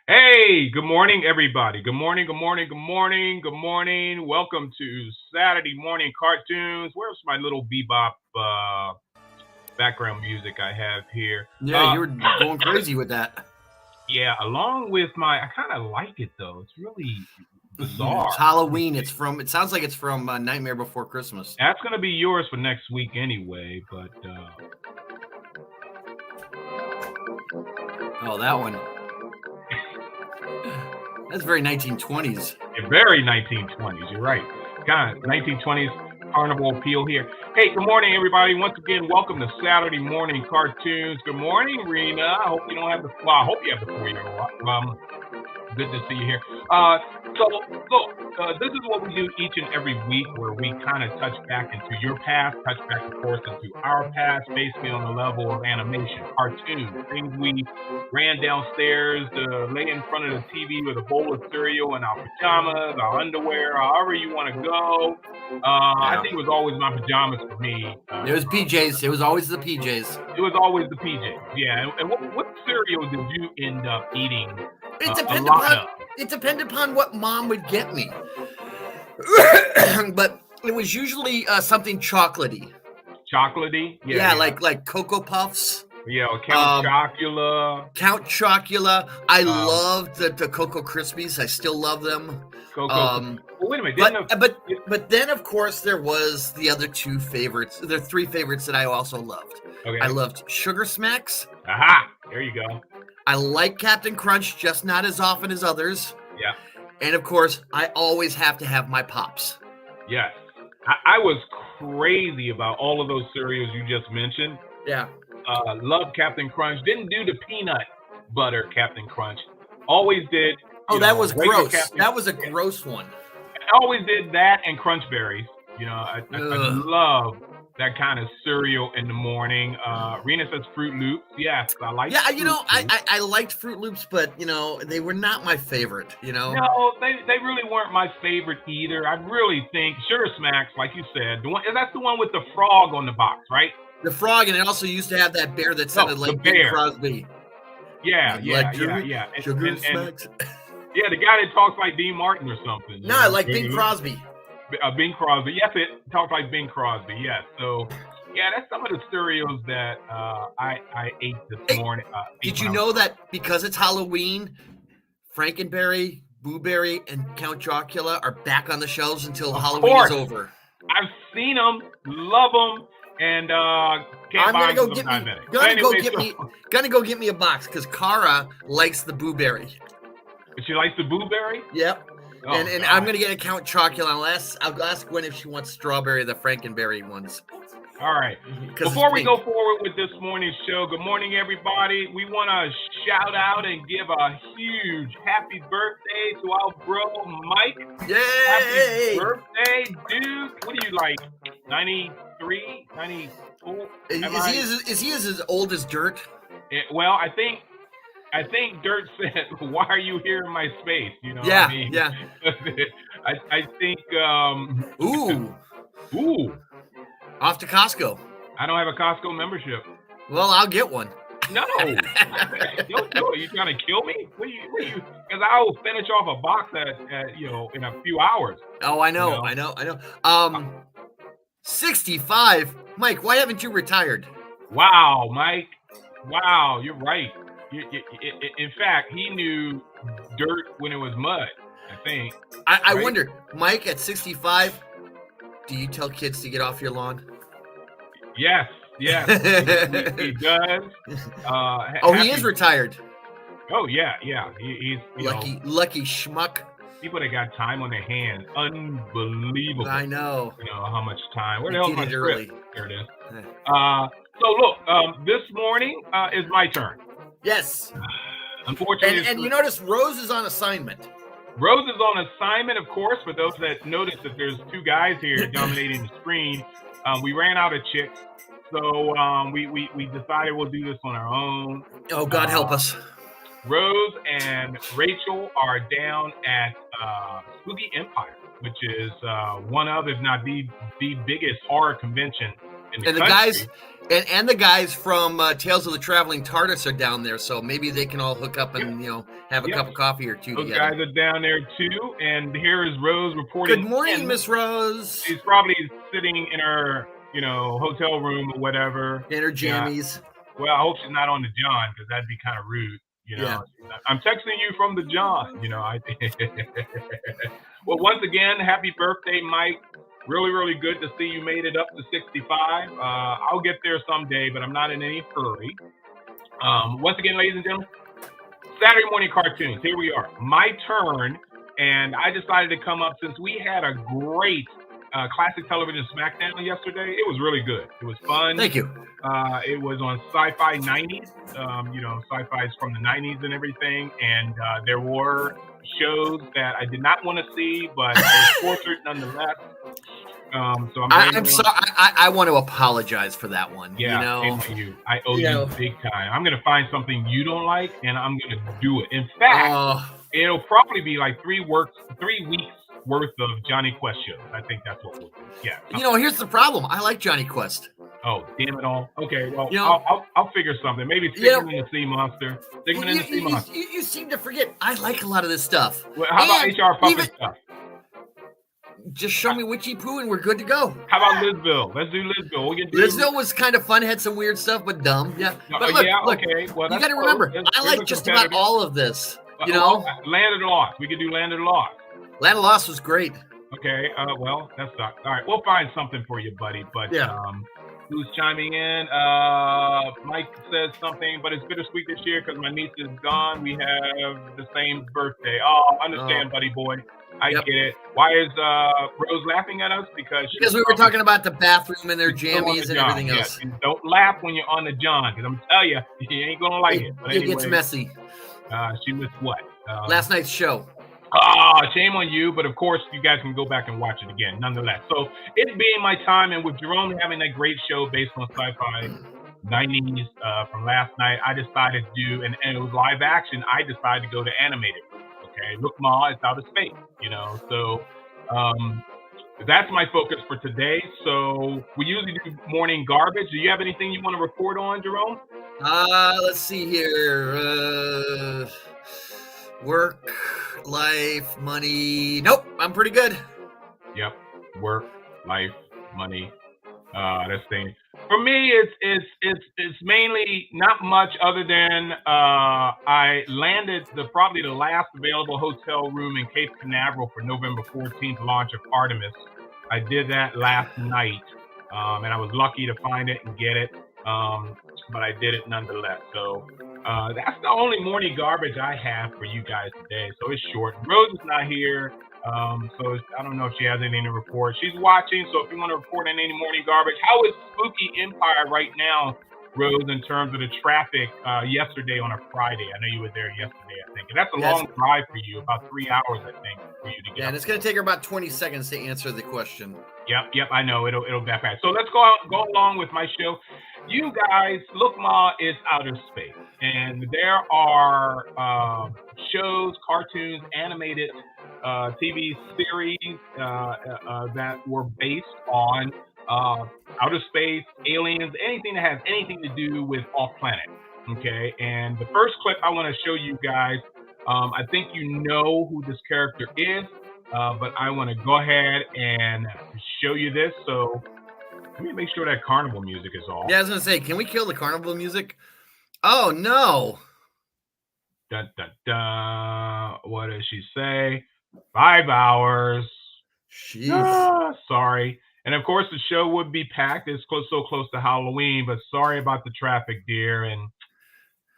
Hey, good morning, everybody. Good morning, good morning, good morning, good morning. Welcome to Saturday morning cartoons. Where's my little bebop background music I have here? Yeah, you were going crazy with that. Yeah, along with I kind of like it though. It's really bizarre. It's Halloween. It sounds like it's from Nightmare Before Christmas. That's going to be yours for next week anyway, but. Oh, that one. That's very 1920s. Very 1920s. You're right. Kind of 1920s carnival appeal here. Hey, good morning, everybody. Once again, welcome to Saturday morning cartoons. Good morning, Rena. I hope you don't have I hope you have the 4-year-old. Good to see you here. So look, this is what we do each and every week, where we kind of touch back into your past, touch back, of course, into our past, basically on the level of animation, cartoons, things we ran downstairs to lay in front of the TV with a bowl of cereal and our pajamas, our underwear, however you want to go. I think it was always my pajamas for me. It was PJs. It was always the PJs. It was always the PJs. Yeah. And what cereal did you end up eating? It depended upon what mom would get me. But it was usually something chocolatey. Chocolatey? Yeah, like Cocoa Puffs. Yeah, Count Chocula. Count Chocula. I loved the Cocoa Krispies. I still love them. Well, wait a minute. But then, of course, there was the other two favorites. There are three favorites that I also loved. Okay. I loved Sugar Smacks. Aha! There you go. I like Captain Crunch, just not as often as others. Yeah. And, of course, I always have to have my Pops. Yes. I was crazy about all of those cereals you just mentioned. Yeah. Loved Captain Crunch. Didn't do the peanut butter Captain Crunch. Always did. That was gross. That was a gross one. I always did that and Crunch Berries. I love that kind of cereal in the morning. Rena says Fruit Loops. Yes, I like. Yeah, I liked Fruit Loops, but they were not my favorite. No, they really weren't my favorite either. I really think Sugar Smacks, like you said, that's the one with the frog on the box, right? The frog, and it also used to have that bear that sounded like Bing Crosby. Yeah. Sugar Smacks. Yeah, the guy that talks like Dean Martin or something. No, like Bing Crosby. Bing Crosby. Yes, it talks like Bing Crosby. Yes. So, yeah, that's some of the cereals that I ate this morning. Did you know that because it's Halloween, Frankenberry, Boo Berry, and Count Chocula are back on the shelves until Halloween is over? I've seen them, love them, and can't buy them because I'm diabetic. Gonna go get me a box because Cara likes the Boo Berry. She likes the Boo Berry? Yep. And I'm going to get a Count Chocula. I'll ask Gwen if she wants strawberry, the Frankenberry ones. All right. Before we go forward with this morning's show, good morning, everybody. We want to shout out and give a huge happy birthday to our bro, Mike. Yay! Happy birthday, dude. What are you, like, 93, 94? Is he as old as Dirt? Well, I think Dirt said, "Why are you here in my space?" Yeah, what I mean? Yeah. I think. Ooh. Off to Costco. I don't have a Costco membership. Well, I'll get one. No, don't do it. You trying to kill me? What are you? Because I will finish off a box in a few hours. Oh, I know. 65, Mike. Why haven't you retired? Wow, Mike. Wow, you're right. In fact, he knew dirt when it was mud, I think. I wonder, Mike, at 65, do you tell kids to get off your lawn? Yes, yes, he does. He is retired. Oh yeah. He's lucky schmuck. People that got time on their hands, unbelievable. I know. How much time? Where the hell's my script? There it is. So look, this morning is my turn. Yes. Unfortunately, and you notice Rose is on assignment. Rose is on assignment, of course. For those that notice that there's two guys here dominating the screen, we ran out of chicks, so we decided we'll do this on our own. Oh, God help us. Rose and Rachel are down at Spooky Empire, which is one of, if not the biggest horror convention in the country. And the guys from Tales of the Traveling TARDIS are down there, so maybe they can all hook up and have a cup of coffee or two Those together. Guys are down there too, and here is Rose reporting. Good morning, Miss Rose. She's probably sitting in her hotel room or whatever. In her jammies. Well, I hope she's not on the John, because that'd be kind of rude. I'm texting you from the John. Well, once again, happy birthday, Mike. Really, really good to see you made it up to 65. I'll get there someday, but I'm not in any hurry. Once again, ladies and gentlemen, Saturday morning cartoons. Here we are. My turn, and I decided to come up since we had a great classic television SmackDown yesterday. It was really good. It was fun. Thank you. It was on Sci-Fi 90s. Sci-Fi's from the 90s and everything, and there were shows that I did not want to see, but I was tortured nonetheless. So I'm sorry. I want to apologize for that one. Yeah, I owe you big time. I'm gonna find something you don't like, and I'm gonna do it. In fact, it'll probably be like 3 weeks worth of Johnny Quest shows. I think that's what we'll do. Yeah. Here's the problem. I like Johnny Quest. Oh, damn it all. Okay, well, I'll figure something. Maybe Sigmund and the Sea Monster. Sigmund and the Sea Monster. You seem to forget. I like a lot of this stuff. Well, how about HR Puppet stuff? Just show me Witchy Poo and we're good to go. How about Lizville? Let's do Lizville. Lizville was kind of fun, had some weird stuff, but dumb. Yeah. But look, okay. Well, you got to remember, I like just about all of this. Land of the Lost. We could do Land of the Lost. Land of the Lost was great. Okay. Well, that sucks. All right. We'll find something for you, buddy. But who's chiming in? Mike says something, but it's bittersweet this year because my niece is gone. We have the same birthday. Oh, understand, buddy boy. I get it. Why is Rose laughing at us? Because we were talking about the bathroom and their jammies and everything else. And don't laugh when you're on the John, because I'm telling you, you ain't gonna like it. But it gets messy. She missed what? Last night's show. Shame on you, but of course you guys can go back and watch it again, nonetheless. So it being my time, and with Jerome having that great show based on Sci-Fi 90s from last night, I decided to do, and it was live action. I decided to go to animated. Okay, look, Ma, it's out of space, So that's my focus for today. So we usually do morning garbage. Do you have anything you want to report on, Jerome? Let's see here. Work, life, money. Nope, I'm pretty good. Yep, work, life, money. That's thing. For me, it's mainly not much other than I landed probably the last available hotel room in Cape Canaveral for November 14th launch of Artemis. I did that last night, and I was lucky to find it and get it, but I did it nonetheless. So that's the only morning garbage I have for you guys today. So it's short. Rose is not here. So I don't know if she has anything to report. She's watching, so if you want to report on any morning garbage, how is Spooky Empire right now, Rose, in terms of the traffic yesterday on a Friday? I know you were there yesterday, I think. And that's a long drive for you, about 3 hours, I think, for you to get. Yeah, and it's going to take her about 20 seconds to answer the question. Yep, I know. It'll backpack. So let's go along with my show. You guys, Look Ma is outer space, and there are shows, cartoons, animated TV series that were based on outer space, aliens, anything that has anything to do with off-planet. Okay, and the first clip I want to show you guys, I think you know who this character is, but I want to go ahead and show you this. So let me make sure that carnival music is off. Yeah, I was going to say, can we kill the carnival music? Oh, no. Dun, dun, dun. What does she say? 5 hours. Jeez. Sorry. And of course, the show would be packed. It's so close to Halloween, but sorry about the traffic, dear. And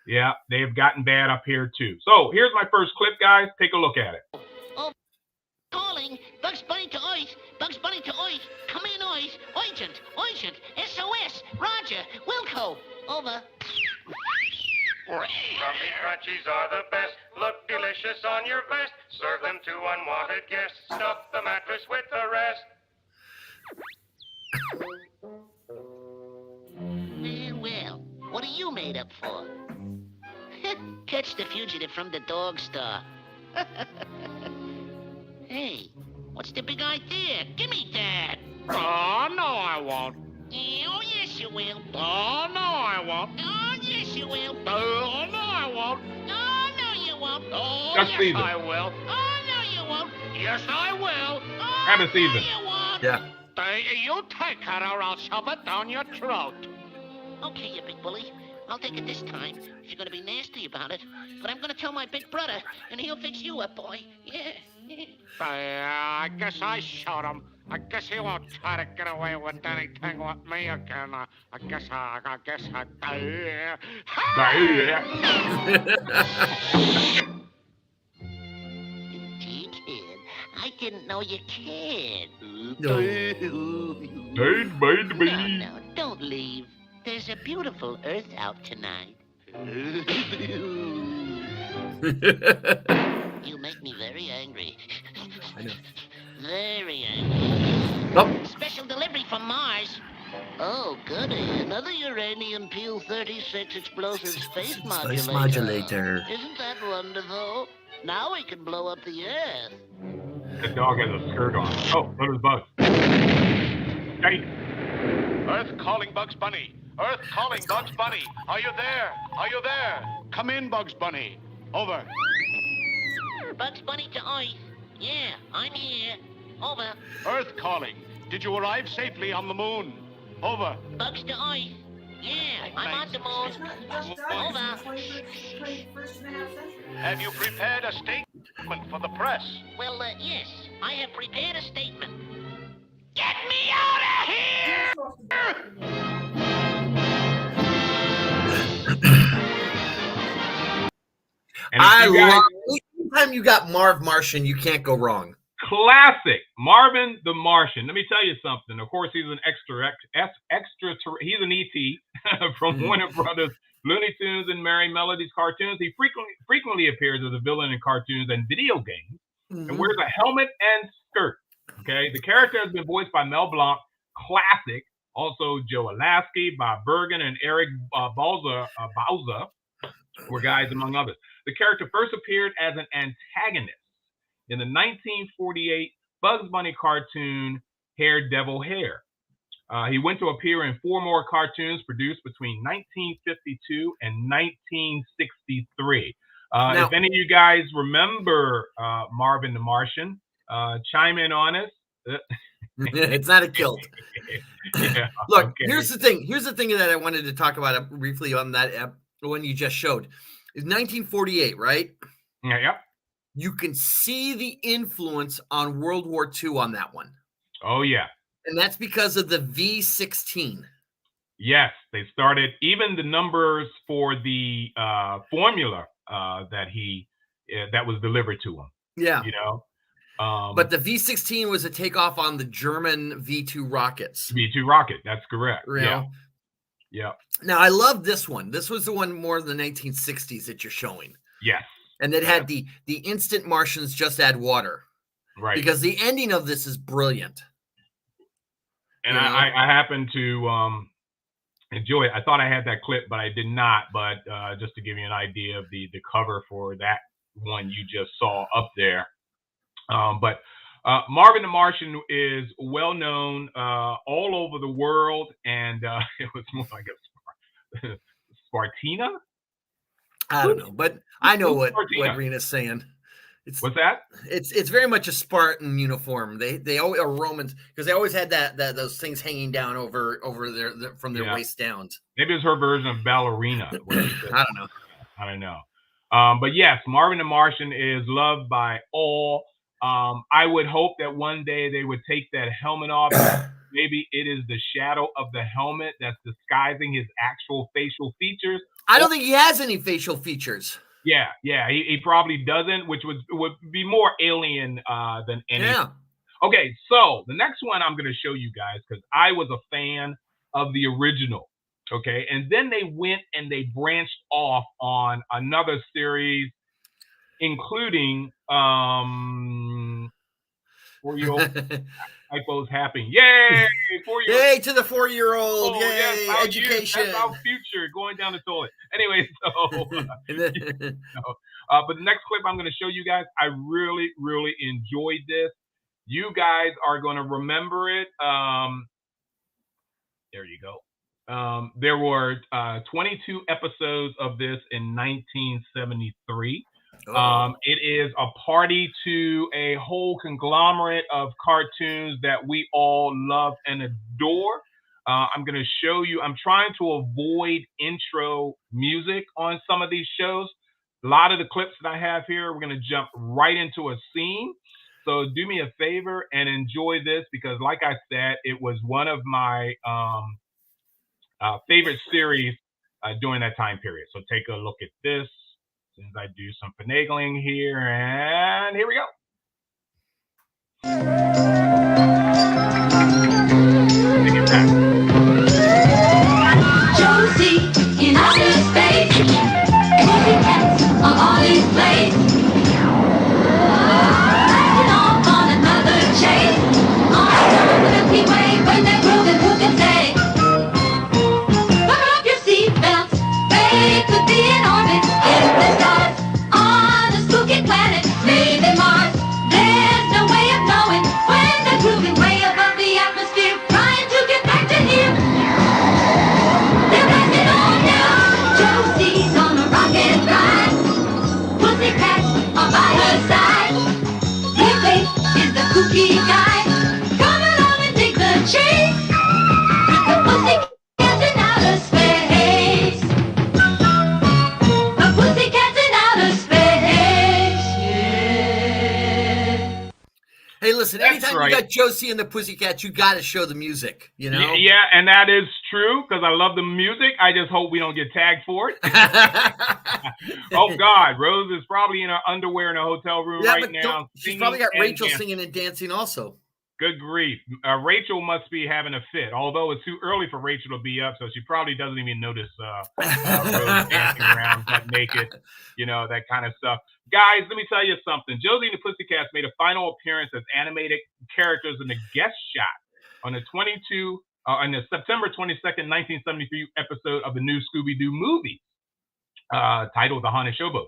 yeah, they've gotten bad up here too. So here's my first clip, guys. Take a look at it. Oh, calling. Bugs Bunny to Earth. Bugs Bunny to Earth. Come in, Earth. Urgent. Urgent. SOS. Roger. Wilco. Over. Fluffy crunchies are the best. Look delicious on your vest. Serve them to unwanted guests. Stuff the mattress with the rest. Well, what are you made up for? Catch the fugitive from the dog star. Hey, what's the big idea? Give me that. Oh, no, I won't. Oh, yes, you will. Oh, no, I won't. Oh, yes, you will. Oh, no, I won't. Oh, no, you won't. Oh, Just yes, Caesar. I will. Oh, no, you won't. Yes, I will. Oh, Have a no, season. you won't. Yeah. You take her or I'll shove it down your throat. Okay, you big bully. I'll take it this time if you're gonna be nasty about it. But I'm gonna tell my big brother, and he'll fix you up, boy. Yeah. I guess I shot him. I guess he won't try to get away with anything with me again. I guess I. Gee, kid, I didn't know you cared. No. No, don't leave. There's a beautiful Earth out tonight. You make me very angry. I know. Very angry. Oh. Special delivery from Mars. Oh, goody. Another uranium Peel 36 explosive space modulator. Space modulator. Isn't that wonderful? Now we can blow up the Earth. The dog has a skirt on. Oh, those bugs. Hey. Earth calling Bugs Bunny. Earth calling Bugs Bunny. Are you there? Are you there? Come in, Bugs Bunny. Over. Bugs Bunny to Earth. Yeah, I'm here. Over. Earth calling. Did you arrive safely on the moon? Over. Bugs to Earth. Yeah, I'm on the moon. Over. Have you prepared a statement for the press? Well, yes, I have prepared a statement. Get me out of here! And if you guys- anytime you got Marv Martian, you can't go wrong. Classic Marvin the Martian. Let me tell you something. Of course, he's an he's an ET from Warner Brothers, Looney Tunes, and Merry Melodies cartoons. He frequently appears as a villain in cartoons and video games, and wears a helmet and skirt. Okay, the character has been voiced by Mel Blanc, classic. Also, Joe Alasky, Bob Bergen, and Eric Bauza were guys among others. The character first appeared as an antagonist in the 1948 Bugs Bunny cartoon Hair Devil Hair. He went to appear in 4 more cartoons produced between 1952 and 1963. If any of you guys remember Marvin the Martian, chime in on us. It's not a kilt. Yeah, Look, okay. here's the thing. Here's the thing that I wanted to talk about briefly on that one you just showed. It's 1948, right? Yeah. You can see the influence on World War II on that one. Oh, yeah. And that's because of the V16. Yes, they started even the numbers for the formula that was delivered to him. Yeah. You know, but the V16 was a takeoff on the German V2 rockets. V2 rocket. That's correct. You know? Yeah. Now I love this one. This was the one more in the 1960s that you're showing. Yes. And it had the instant Martians just add water. Right. Because the ending of this is brilliant. And I happen to enjoy it. I thought I had that clip, but I did not. But just to give you an idea of the cover for that one you just saw up there. But Marvin the Martian is well known all over the world, and it was more like a Spartina. I don't know, but I know what Spartina? Rena's saying. What's that? It's very much a Spartan uniform. They always are Romans because they always had that those things hanging down over their from their waist down. Maybe it's her version of ballerina. I don't know. But yes, Marvin the Martian is loved by all. I would hope that one day they would take that helmet off, maybe it is the shadow of the helmet that's disguising his actual facial features. I don't think he has any facial features. Yeah, he probably doesn't, which would be more alien than anything. Yeah. Okay, so the next one I'm going to show you guys, because I was a fan of the original. Okay, and then they went and they branched off on another series, including 4-year-old typos happening. Yay! 4-year-old. Yay to the 4-year-old. Oh, Yay, yes, our youth, education. that's our future, going down the toilet. Anyway, so but the next clip I'm going to show you guys, I really, really enjoyed this. You guys are going to remember it. There you go. There were 22 episodes of this in 1973. It is a party to a whole conglomerate of cartoons that we all love and adore. I'm going to show you. I'm trying to avoid intro music on some of these shows. A lot of the clips that I have here, we're going to jump right into a scene. So do me a favor and enjoy this, because like I said, it was one of my favorite series during that time period. So take a look at this. Since I do some finagling here, and here we go. Josie in outer space, moving cats are on his place. Backing off on another chase, on the Milky Way when they're grooving, who can say? Buckle up your seatbelts, they could be in orbit if the stars on a spooky planet, maybe Mars. There's no way of knowing when they're grooving way above the atmosphere, trying to get back to here. They're blasting on now. Josie's on a rocket ride. Pussycats are by her side. Lily is the kooky guy. Come along and dig the chase. The pussycats in outer space. The pussycats in outer space. Yeah. Hey, listen, That's anytime right. you got Josie and the Pussycats, you got to show the music, you know? Yeah, and that is true, because I love the music. I just hope we don't get tagged for it. Oh, God. Rose is probably in her underwear in a hotel room right now. She's probably got singing and Rachel dancing. singing and dancing also. Good grief. Rachel must be having a fit, although it's too early for Rachel to be up, so she probably doesn't even notice Rose dancing around butt naked, that kind of stuff. Guys, let me tell you something. Josie and the Pussycats made a final appearance as animated characters in the guest shot on the September 22nd, 1973 episode of the new Scooby-Doo movie, titled The Haunted Showboat.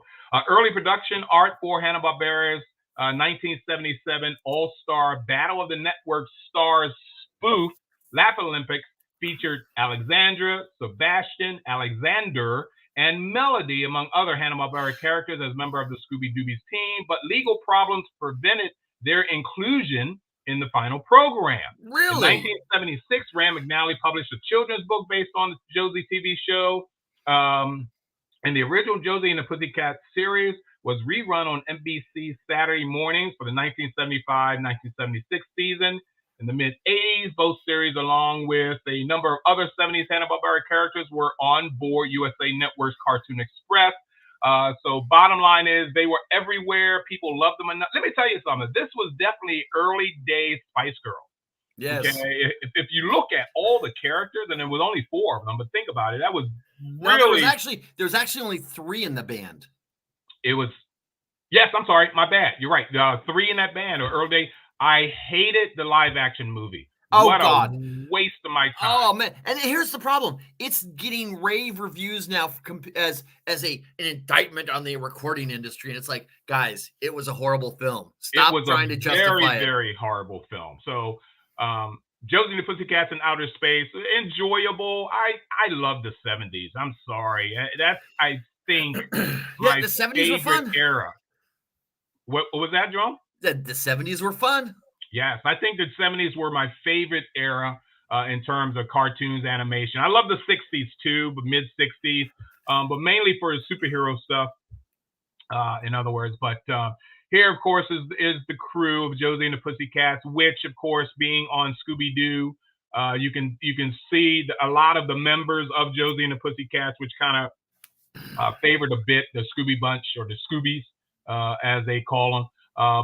Early production art for Hanna-Barbera's 1977 All-Star Battle of the Network Stars spoof Laugh Olympics featured Alexandra, Sebastian, Alexander, and Melody, among other Hanna-Barbera characters, as member of the Scooby-Doobies team, but legal problems prevented their inclusion in the final program. Really? In 1976, Rand McNally published a children's book based on the Josie TV show. And the original Josie and the Pussycats series was rerun on NBC Saturday mornings for the 1975-1976 season. In the mid-'80s, both series, along with a number of other 70s Hanna-Barbera characters, were on board USA Network's Cartoon Express. So bottom line is they were everywhere. People loved them enough. Let me tell you something. This was definitely early days Spice Girls. Yes. Okay? If you look at all the characters, and there was only 4 of them, but think about it. That was No, really... there's actually only 3 in the band. It was... Yes, I'm sorry. My bad. You're right. 3 in that band, or early days. I hated the live action movie. Oh, what God. a waste of my time. Oh, man. And here's the problem. It's getting rave reviews now as an indictment on the recording industry. And it's like, guys, it was a horrible film. Stop trying to justify it. Very, very horrible film. So, Josie and the Pussycats in Outer Space, enjoyable. I love the 70s. I'm sorry. That's, I think, my the 70s were favorite fun. era. What was that, Jerome? The 70s were fun. Yes, I think the 70s were my favorite era in terms of cartoons, animation. I love the 60s too, but mid-60s, but mainly for the superhero stuff, in other words. But here, of course, is the crew of Josie and the Pussycats, which, of course, being on Scooby-Doo, You can see a lot of the members of Josie and the Pussycats, which kind of favored a bit the Scooby Bunch, or the Scoobies, as they call them.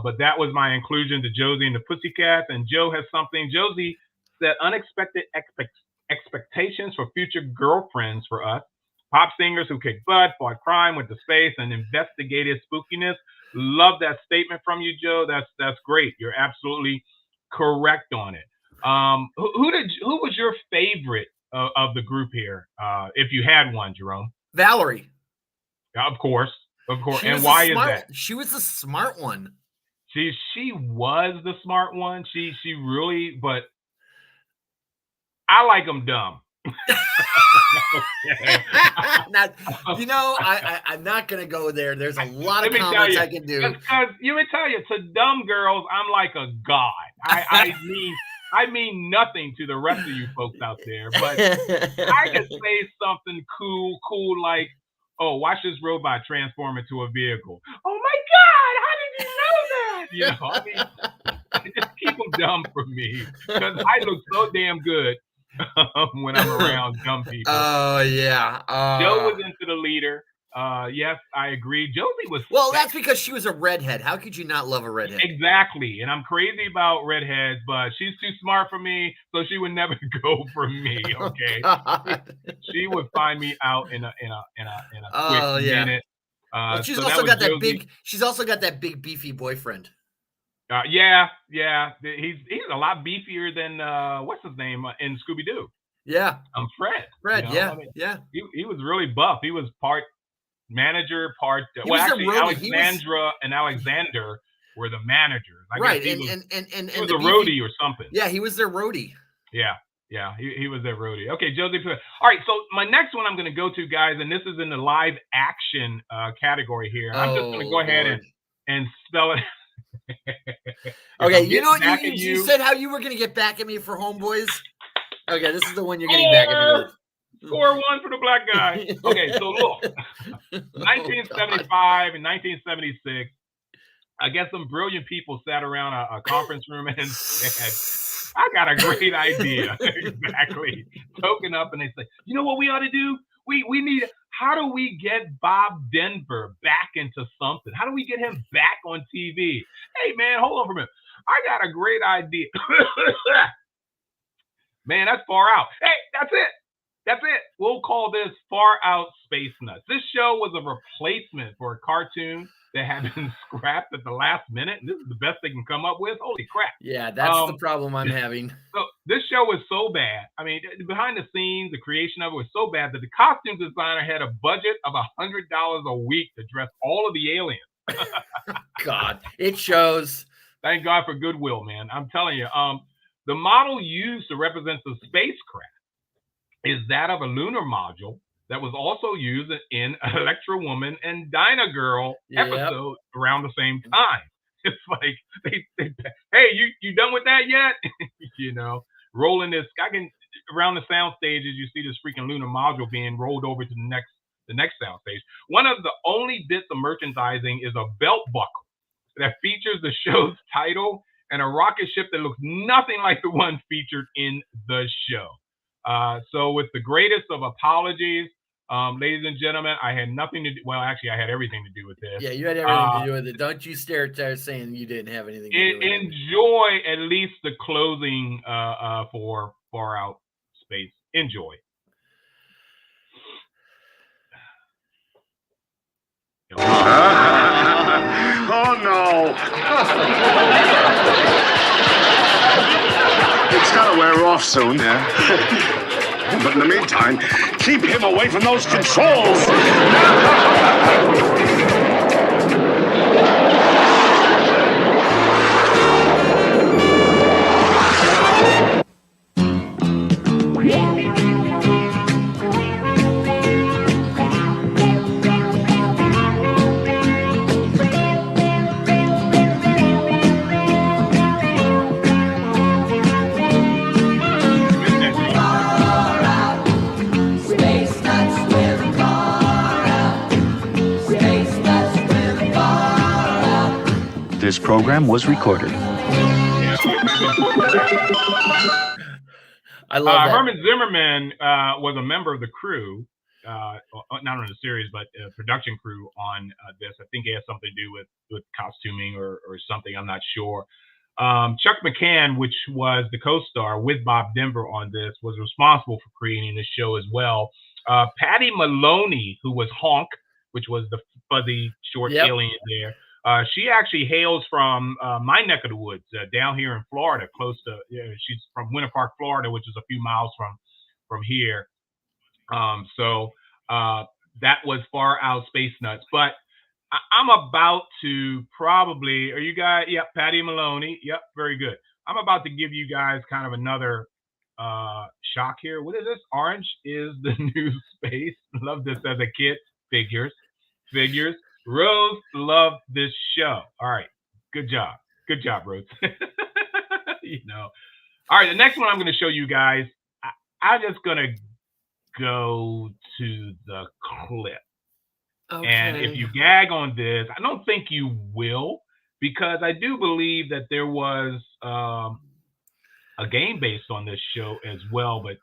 But that was my inclusion to Josie and the Pussycats. And Joe has something. Josie said, unexpected expectations for future girlfriends for us. Pop singers who kick butt, fought crime, went to space, and investigated spookiness. Love that statement from you, Joe. That's great. You're absolutely correct on it. Who was your favorite of the group here, if you had one, Jerome? Valerie. Of course. And why is that? She was the smart one. She was the smart one. She really, but I like them dumb. Now, I'm not gonna go there. There's a lot of comments I can do. Because let me tell you, to dumb girls, I'm like a god. I mean nothing to the rest of you folks out there, but I can say something cool like, oh, watch this robot transform into a vehicle. Oh my God, how did you know that? I mean, just keep them dumb for me, because I look so damn good when I'm around dumb people. Oh, yeah. Joe was into the leader. Yes, I agree. Josie was. Well, that's because she was a redhead. How could you not love a redhead? Exactly. And I'm crazy about redheads, but she's too smart for me, so she would never go for me. Okay. She would find me out in a quick minute. Well, she's also got that big. She's also got that big beefy boyfriend. Yeah. He's a lot beefier than what's his name in Scooby Doo. Yeah. Fred. Fred. Yeah. He was really buff. He was part manager, part. Well, actually, Alexandra and Alexander were the managers. Right. He was a roadie or something. Yeah, he was their roadie. Yeah. He was their roadie. Okay, Josie. All right. So my next one I'm going to go to, guys, and this is in the live action category here. I'm just going to go ahead and spell it. Okay, you said how you were going to get back at me for Homeboys. Okay, this is the one you're getting back at me with. Score one for the black guy. Okay, so look, 1975 and 1976, I guess some brilliant people sat around a conference room and said, I got a great idea. Exactly. Token up, and they say, you know what we ought to do? We need, how do we get Bob Denver back into something? How do we get him back on TV? Hey, man, hold on for a minute. I got a great idea. Man, that's far out. Hey, that's it. We'll call this Far Out Space Nuts. This show was a replacement for a cartoon that had been scrapped at the last minute. And this is the best they can come up with. Holy crap. Yeah, that's the problem I'm having. So this show was so bad. I mean, behind the scenes, the creation of it was so bad that the costume designer had a budget of $100 a week to dress all of the aliens. God, it shows. Thank God for goodwill, man. I'm telling you. The model used to represent the spacecraft is that of a lunar module that was also used in Electra Woman and Dyna Girl episodes around the same time. It's like, hey, you done with that yet? Rolling this. Around the sound stages, you see this freaking lunar module being rolled over to the next sound stage. One of the only bits of merchandising is a belt buckle that features the show's title and a rocket ship that looks nothing like the one featured in the show. So with the greatest of apologies, ladies and gentlemen, I had nothing to do. Well, actually, I had everything to do with this. Yeah, you had everything to do with it. Don't you stare saying you didn't have anything to do with it. Enjoy at least the closing for Far Out Space. Enjoy. Oh, no. It's got to wear off soon. Yeah. But in the meantime, keep him away from those controls. This program was recorded. I love that. Herman Zimmerman was a member of the crew, not on the series, but production crew on this. I think it has something to do with costuming or something. I'm not sure. Chuck McCann, which was the co-star with Bob Denver on this, was responsible for creating the show as well. Patty Maloney, who was Honk, which was the fuzzy short alien there. She actually hails from my neck of the woods, down here in Florida, close to. She's from Winter Park, Florida, which is a few miles from here. So that was Far Out Space Nuts. But I'm about to probably. Are you guys? Yep, Patty Maloney. Yep, very good. I'm about to give you guys kind of another shock here. What is this? Orange is the new space. Love this as a kid. Figures. Rose loved this show. All right. Good job, Rose. All right, the next one I'm going to show you guys, I'm just going to go to the clip. Okay. And if you gag on this, I don't think you will, because I do believe that there was a game based on this show as well, but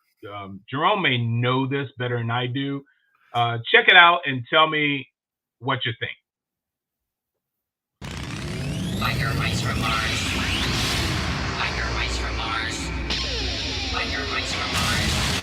Jerome may know this better than I do. Check it out and tell me what you think. Biker Mice from Mars. Biker Mice from Mars. Biker Mice from Mars.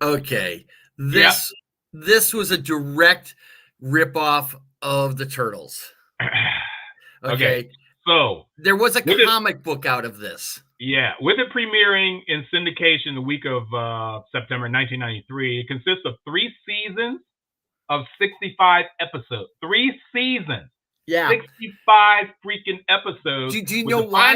Okay, this was a direct ripoff of the Turtles. Okay, so there was a comic book out of this. Yeah, with it premiering in syndication the week of September 1993, it consists of 3 seasons of 65 episodes. 3 seasons. Yeah. 65 freaking episodes. Do you know why?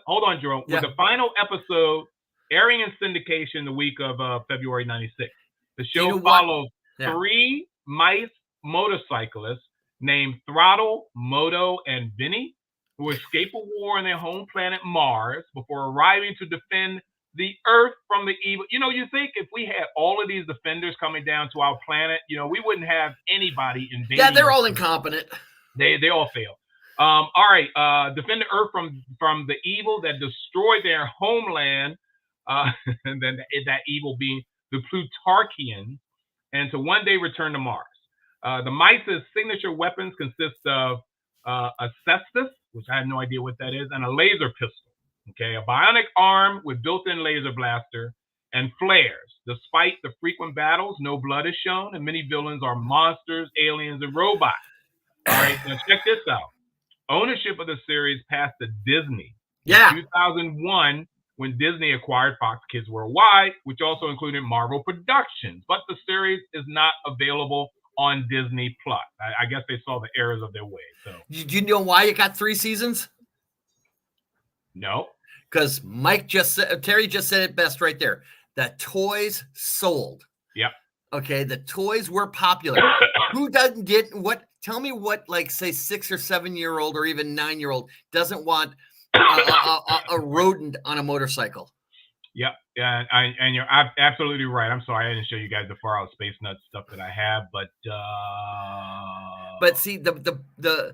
Hold on, Jerome. Yeah. With the final episode airing in syndication the week of February 96. The show follows 3 mice motorcyclists named Throttle, Moto, and Vinny, who escape a war on their home planet Mars before arriving to defend the Earth from the evil. You think if we had all of these defenders coming down to our planet, we wouldn't have anybody invading. Yeah, they're all incompetent. They all fail. All right, defend the Earth from the evil that destroyed their homeland, and then that evil being the Plutarchians, and to one day return to Mars. The mice's signature weapons consist of a cestus, which I have no idea what that is, and a laser pistol. Okay, a bionic arm with built-in laser blaster and flares. Despite the frequent battles, no blood is shown, and many villains are monsters, aliens, and robots. All right, now check this out. Ownership of the series passed to Disney in 2001 when Disney acquired Fox Kids Worldwide, which also included Marvel Productions. But the series is not available on Disney Plus. I guess they saw the errors of their way. So, do you know why it got 3 seasons? No, because Terry just said it best right there. The toys sold. Yep. Okay, the toys were popular. Who doesn't get what? Tell me what, like, say 6 or 7-year-old or even 9-year-old doesn't want a rodent on a motorcycle. Yep. Yeah, and you're absolutely right. I'm sorry I didn't show you guys the Far Out Space Nuts stuff that I have, but see the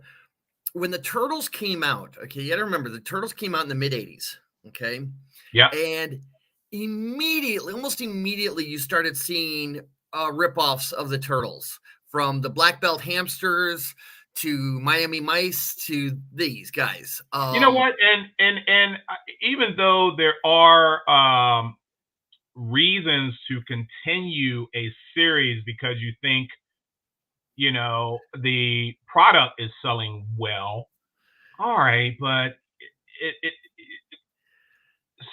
when the Turtles came out, okay, you got to remember the Turtles came out in the mid 80s, okay? Yeah. And almost immediately you started seeing ripoffs of the Turtles, from the Black Belt Hamsters to Miami Mice to these guys. You know what? And even though there are reasons to continue a series because you think, the product is selling well, All right, but it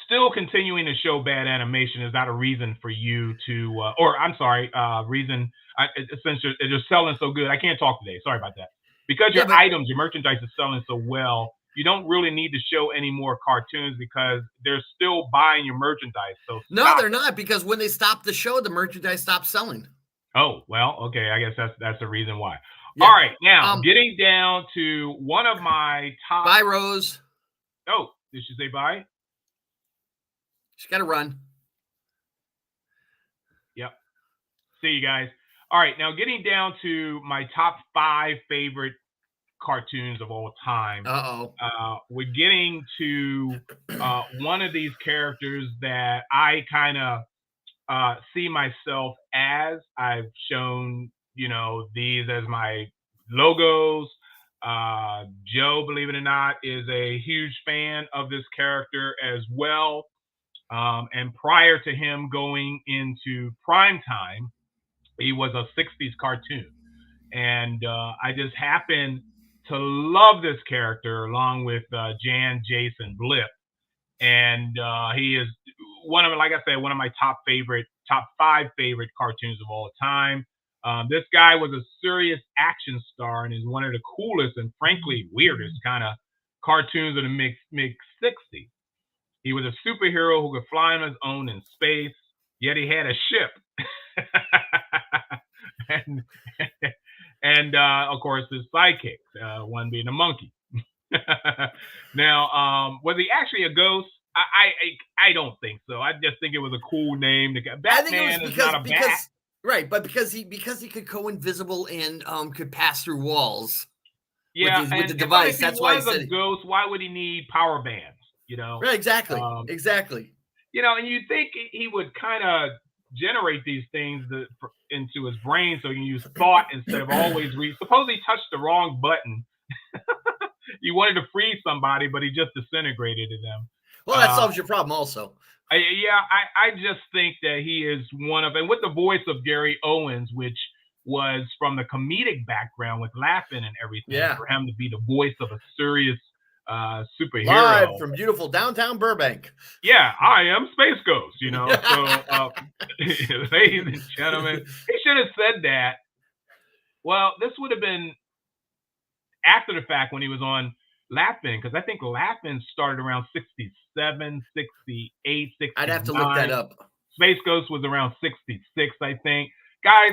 still continuing to show bad animation is not a reason for you to, or I'm sorry, reason. Since you're selling so good, I can't talk today. Sorry about that. Because Yeah, your but items, your merchandise is selling so well, you don't really need to show any more cartoons because they're still buying your merchandise. So no, stop they're it. not, because when they stopped the show, the merchandise stopped selling. Oh, well, okay. I guess that's the reason why. Yeah. All right, now Um, getting down to one of my top. Bye, Rose. Oh, did she say bye? She's got to run. Yep. See you guys. All right, now getting down to my top 5 favorite cartoons of all time. We're getting to one of these characters that I kind of see myself as. I've shown, these as my logos. Joe, believe it or not, is a huge fan of this character as well. And prior to him going into prime time, he was a 60s cartoon. And I just happen to love this character along with Jan, Jason, Blip. And he is like I said, one of my top 5 favorite cartoons of all time. This guy was a serious action star and is one of the coolest and frankly weirdest kind of cartoons of the mid 60s. He was a superhero who could fly on his own in space, yet he had a ship. and and of course his sidekick, one being a monkey. Now, was he actually a ghost? I don't think so. I just think it was a cool name. Batman is not a bat. Right, but because he could go invisible and could pass through walls. Yeah, with the device. That's why he said a ghost. Why would he need power bands? Right, exactly, exactly. And you think he would kind of generate these things into his brain so he can use thought instead of always read. Suppose he touched the wrong button. You wanted to free somebody, but he just disintegrated them. Well, that solves your problem also. I just think that he is and with the voice of Gary Owens, which was from the comedic background with laughing and everything, for him to be the voice of a serious superhero. Live from beautiful downtown Burbank. Yeah, I am Space Ghost, So, ladies and gentlemen, he should have said that. Well, this would have been after the fact when he was on Laugh-In, because I think Laugh-In started around 67, 68, 69. I'd have to look that up. Space Ghost was around 66, I think. Guys,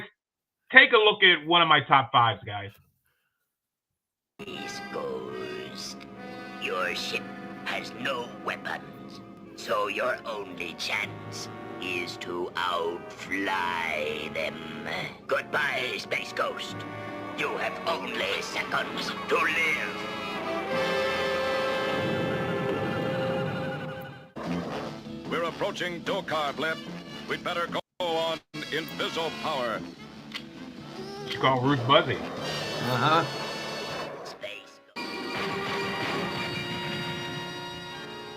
take a look at one of my top 5s, guys. Space Ghost, your ship has no weapons, so your only chance is to outfly them. Goodbye, Space Ghost. You have only seconds to live. We're approaching Dokar, Blip. We'd better go on Inviso power. You call Ruth Buzzy. Uh-huh. Space Ghost.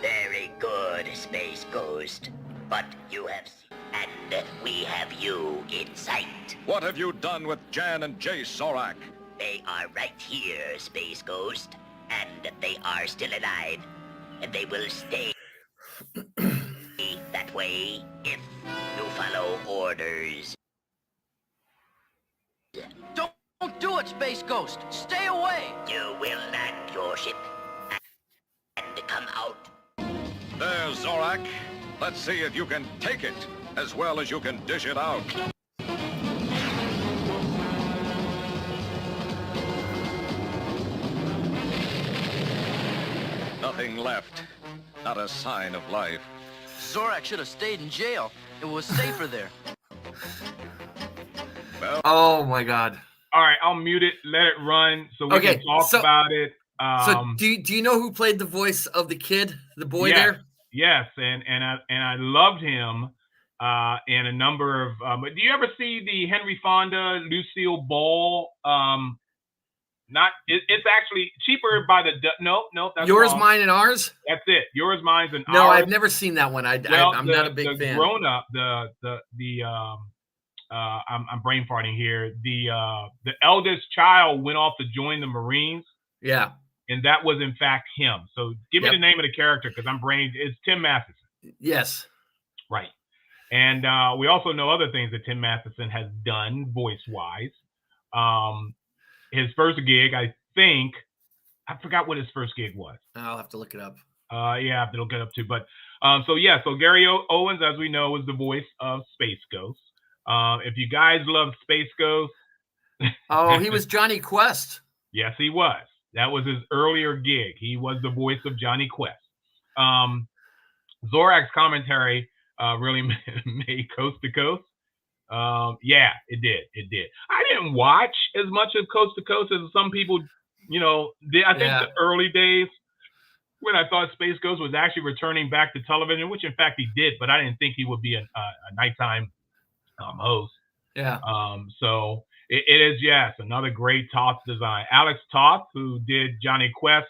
Very good, Space Ghost. But you have and we have you in sight. What have you done with Jan and Jace, Zorak? They are right here, Space Ghost. And they are still alive. And they will stay that way if you follow orders. Don't do it, Space Ghost. Stay away. You will land your ship and come out. There's Zorak. Let's see if you can take it as well as you can dish it out. Nothing left. Not a sign of life. Zorak should have stayed in jail. It was safer there. Well, oh my God. All right, I'll mute it, let it run so we can talk about it. So do you know who played the voice of the kid, the boy there? Yes, and I loved him in a number of. But do you ever see the Henry Fonda, Lucille Ball? It's actually cheaper by the no. That's Yours, wrong. Mine, and ours. That's it. Yours, mine, and ours. No, I've never seen that one. I'm not a big fan. Grown up, I'm brain farting here. The eldest child went off to join the Marines. Yeah. and that was in fact him. So give me the name of the character because I'm brain. It's Tim Matheson. Yes. Right. And we also know other things that Tim Matheson has done voice-wise. His first gig, I think, I forgot what his first gig was. I'll have to look it up. Yeah, I have to look it up too. But so Gary Owens, as we know, is the voice of Space Ghost. If you guys love Space Ghost. Oh, he was Johnny Quest. Yes, he was. That was his earlier gig. He was the voice of Johnny Quest. Zorak's commentary really made Coast to Coast. Yeah, it did. It did. I didn't watch as much of Coast to Coast as some people, did. I think the early days when I thought Space Ghost was actually returning back to television, which in fact he did, but I didn't think he would be a nighttime host. Yeah. So it is, yes, another great Toth design. Alex Toth, who did Johnny Quest,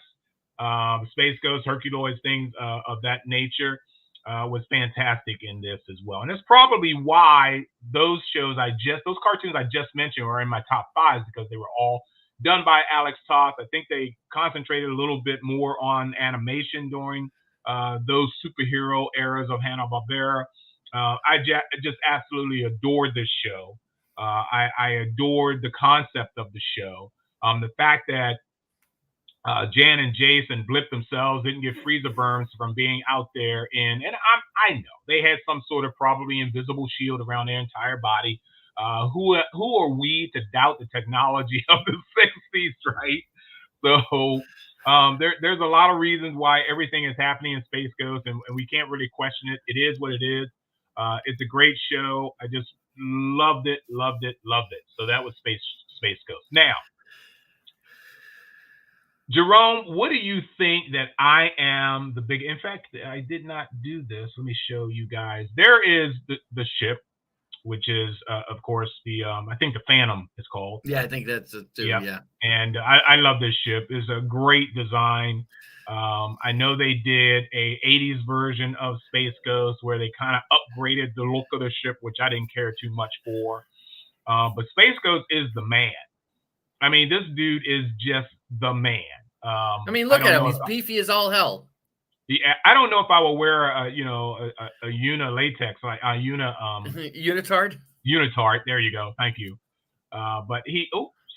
Space Ghost, Herculoids, things of that nature, was fantastic in this as well. And it's probably why those cartoons I just mentioned were in my top 5 because they were all done by Alex Toth. I think they concentrated a little bit more on animation during those superhero eras of Hanna-Barbera. I just absolutely adored this show. I adored the concept of the show. The fact that Jan and Jason Blip themselves didn't get freezer burns from being out there and I know they had some sort of probably invisible shield around their entire body. Who are we to doubt the technology of the 60s, right? So there's a lot of reasons why everything is happening in Space Ghost, and we can't really question it. It is what it is. It's a great show. I just loved it. So that was Space Ghost. Now, Jerome, what do you think that I am the big? In fact, I did not do this. Let me show you guys. There is the ship, which is, of course, the I think the Phantom is called. Yeah, I think that's it too. Yeah. And I love this ship. It's a great design. I know they did a 80s version of Space Ghost where they kind of upgraded the look of the ship, which I didn't care too much for. But Space Ghost is the man. I mean, this dude is just the man. I mean, look at him. He's beefy as all hell. Yeah, I don't know if I will wear a Una latex, like a Una unitard. Unitard. There you go. Thank you. But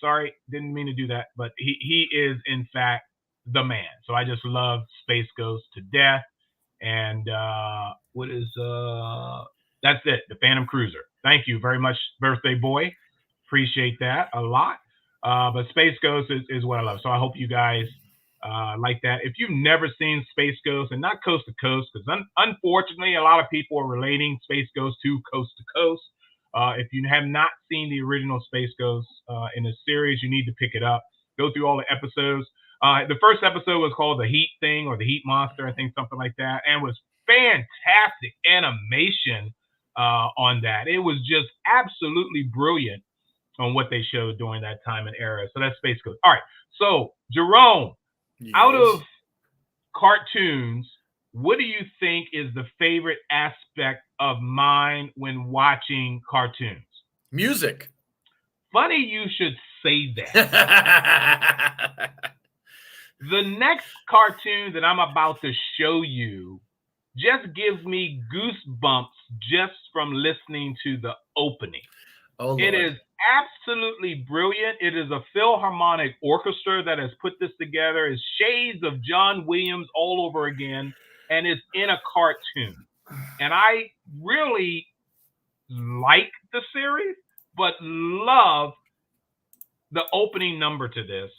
sorry, didn't mean to do that. But he is in fact the man. So I just love Space Ghost to death. And what is that's it, the Phantom Cruiser. Thank you very much, birthday boy. Appreciate that a lot. But Space Ghost is what I love. So I hope you guys like that. If you've never seen Space Ghost, and not Coast to Coast, because unfortunately a lot of people are relating Space Ghost to Coast to Coast. If you have not seen the original Space Ghost in the series, you need to pick it up. Go through all the episodes. The first episode was called The Heat Thing or The Heat Monster, I think something like that, and was fantastic animation on that. It was just absolutely brilliant on what they showed during that time and era. So that's Space Ghost. All right. So Jerome, out of cartoons, what do you think is the favorite aspect of mine when watching cartoons? Music. Funny you should say that. The next cartoon that I'm about to show you just gives me goosebumps just from listening to the opening. Oh, Lord. It is absolutely brilliant. It is a Philharmonic orchestra that has put this together. It's shades of John Williams all over again, and it's in a cartoon. And I really like the series, but love the opening number to this.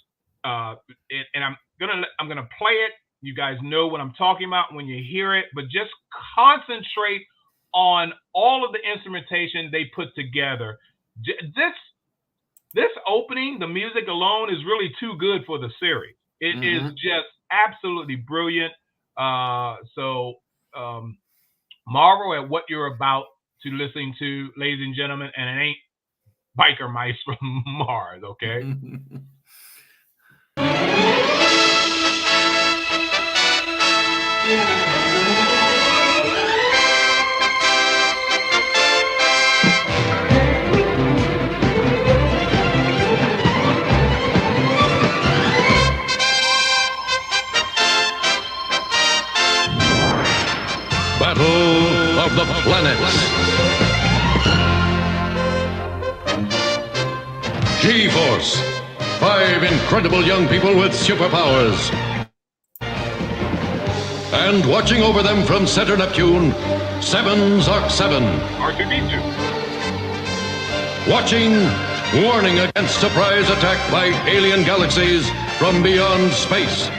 And I'm gonna play it. You guys know what I'm talking about when you hear it, but just concentrate on all of the instrumentation they put together. This opening, the music alone is really too good for the series. It is just absolutely brilliant. So marvel at what you're about to listen to, ladies and gentlemen, and it ain't Biker Mice from Mars, okay? of the planets. G-Force. 5 incredible young people with superpowers. And watching over them from Center Neptune, 7 Zark 7. R2D2. Watching, warning against surprise attack by alien galaxies from beyond space.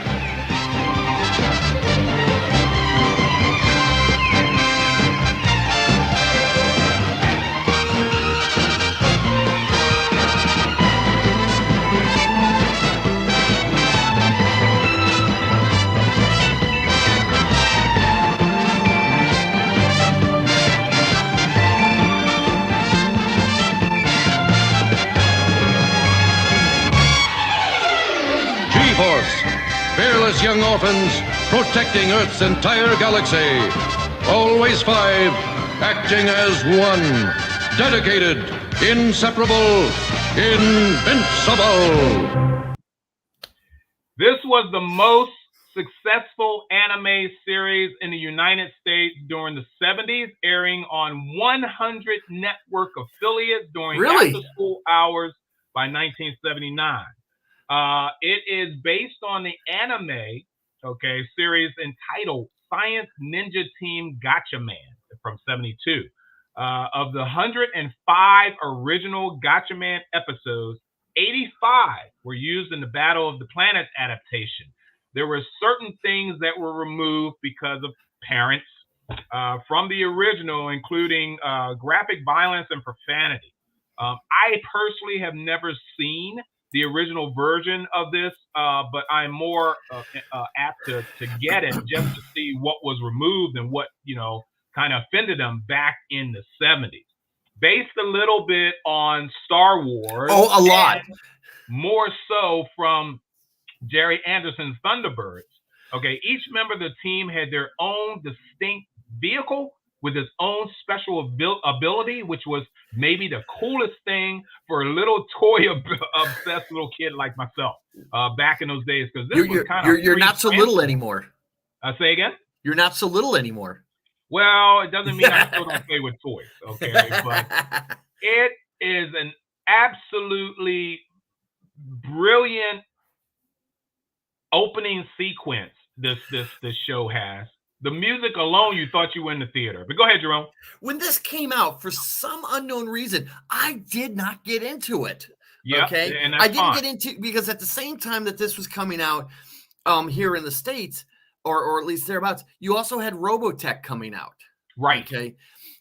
Fearless young orphans protecting Earth's entire galaxy. Always 5, acting as one. Dedicated, inseparable, invincible. This was the most successful anime series in the United States during the 70s, airing on 100 network affiliates during after-school hours by 1979. It is based on the anime, series entitled Science Ninja Team Gotcha Man from 72. Of the 105 original Gotcha Man episodes, 85 were used in the Battle of the Planets adaptation. There were certain things that were removed because of parents from the original, including graphic violence and profanity. I personally have never seen the original version of this, but I'm more apt to get it just to see what was removed and what, kind of offended them back in the 70s. Based a little bit on Star Wars. Oh, a lot. More so from Jerry Anderson's Thunderbirds. Okay, each member of the team had their own distinct vehicle with its own special ability, which was maybe the coolest thing for a little toy-obsessed little kid like myself back in those days. Because this was kind of you're not so little anymore. Say again? You're not so little anymore. Well, it doesn't mean I still don't play with toys, okay? But it is an absolutely brilliant opening sequence this show has. The music alone, you thought you were in the theater. But go ahead, Jerome. When this came out, for some unknown reason, I did not get into it. Yeah, okay, and that's I didn't fine. get into because at the same time that this was coming out, here in the States, or at least thereabouts, you also had Robotech coming out. Right. Okay.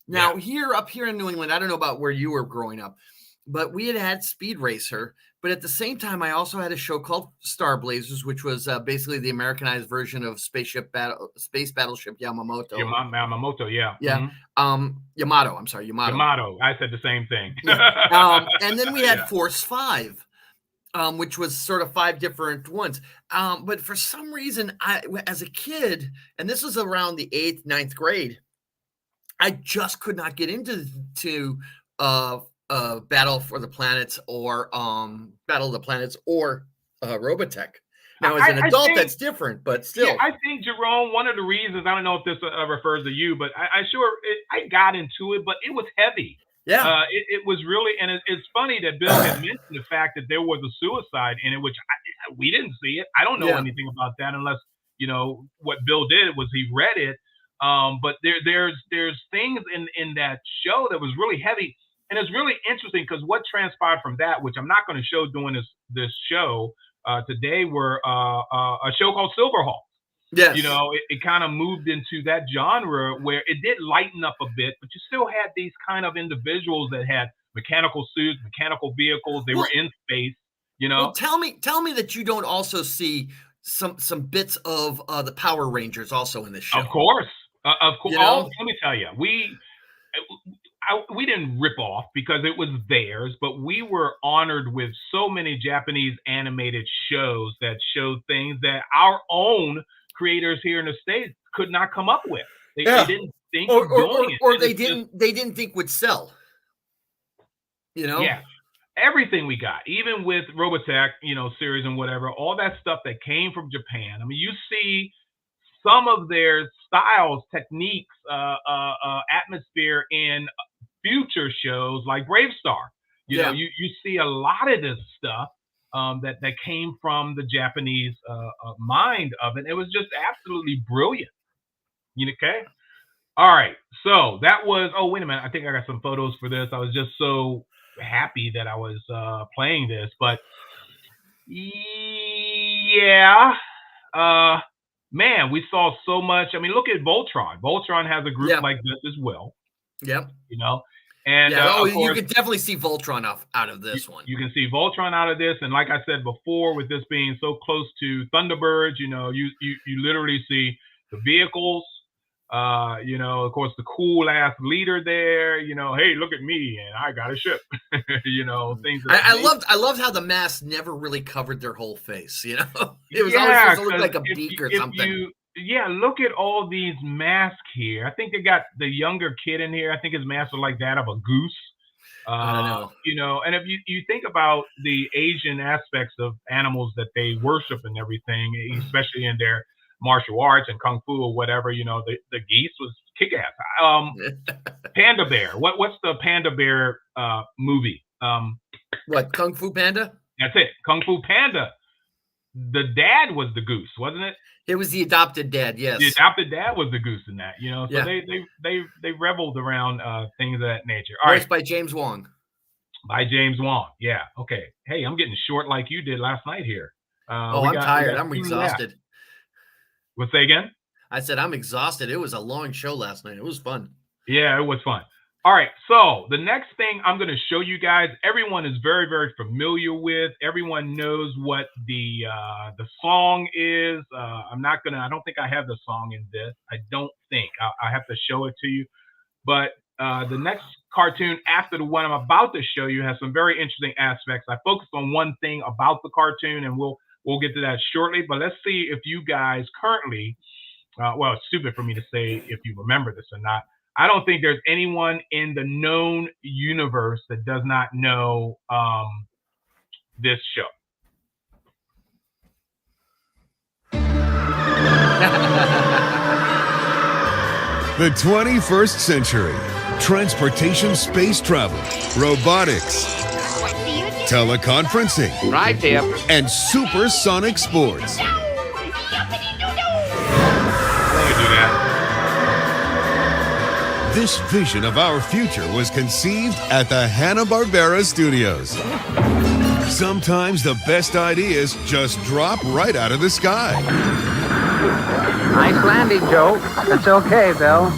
Now up here in New England, I don't know about where you were growing up, but we had Speed Racer. But at the same time, I also had a show called Star Blazers, which was basically the Americanized version of Space Battleship Yamamoto. Yamamoto, yeah. Yeah. Mhm. Yamato. I'm sorry, Yamato. Yamato. I said the same thing. And then we had Force 5, which was sort of 5 different ones. But for some reason, as a kid, and this was around the 8th, 9th grade, I just could not get into Battle for the Planets or Battle of the Planets or Robotech. Now, as an adult, that's different, but still. Yeah, I think, Jerome, one of the reasons, I don't know if this refers to you, but I got into it, but it was heavy. Yeah. It was really, and it's funny that Bill had mentioned the fact that there was a suicide in it, which we didn't see it. I don't know anything about that unless, what Bill did was he read it. But there's things in that show that was really heavy. And it's really interesting because what transpired from that, which I'm not going to show doing this show today, were a show called Silverhawks. Yes. It kind of moved into that genre where it did lighten up a bit, but you still had these kind of individuals that had mechanical suits, mechanical vehicles. They were in space. Well, tell me that you don't also see some bits of the Power Rangers also in this show. Of course. Let me tell you, we didn't rip off because it was theirs, but we were honored with so many Japanese animated shows that showed things that our own creators here in the States could not come up with. They didn't think of doing it. Or they didn't think would sell. Yeah. Everything we got, even with Robotech, series and whatever, all that stuff that came from Japan. I mean, you see some of their styles, techniques, atmosphere in future shows like Brave Star. You know, you see a lot of this stuff that came from the Japanese mind of it. It was just absolutely brilliant. Okay? All right. So that was, oh, wait a minute. I think I got some photos for this. I was just so happy that I was playing this. But yeah, man, we saw so much. I mean, look at Voltron. Voltron has a group like this as well. Yep. You know, and of course, you could definitely see Voltron out of this one. You can see Voltron out of this, and like I said before, with this being so close to Thunderbirds, you know, you literally see the vehicles. You know, of course, the cool ass leader there. You know, hey, look at me, and I got a ship. You know, things. I loved how the masks never really covered their whole face. You know, it was always supposed to look like a beak or something. Look at all these masks here. I think they got the younger kid in here. I think his mask was like that of a goose. I don't know. You know, and if you think about the Asian aspects of animals that they worship and everything, especially in their martial arts and kung fu or whatever, you know, the geese was kick-ass. Panda Bear. What's the Panda Bear movie? What, Kung Fu Panda? That's it. Kung Fu Panda. The dad was the goose, wasn't it? It was the adopted dad, yes. The adopted dad was the goose in that, you know. So they reveled around things of that nature. All right. By James Wong. By James Wong. Yeah. Okay. Hey, I'm getting short like you did last night here. I'm tired. I'm exhausted. What's that again? I said I'm exhausted. It was a long show last night. It was fun. Yeah, it was fun. All right, so the next thing I'm going to show you guys, everyone is very, very familiar with. Everyone knows what the song is. I don't think I have the song in this. I don't think. I have to show it to you. But the next cartoon after the one I'm about to show you has some very interesting aspects. I focused on one thing about the cartoon, and we'll get to that shortly. But let's see if you guys currently, well, it's stupid for me to say if you remember this or not. I don't think there's anyone in the known universe that does not know this show. The 21st century. Transportation, space travel, robotics, teleconferencing, right there, and supersonic sports. This vision of our future was conceived at the Hanna-Barbera Studios. Sometimes the best ideas just drop right out of the sky. Nice landing, Joe. It's okay, Bill.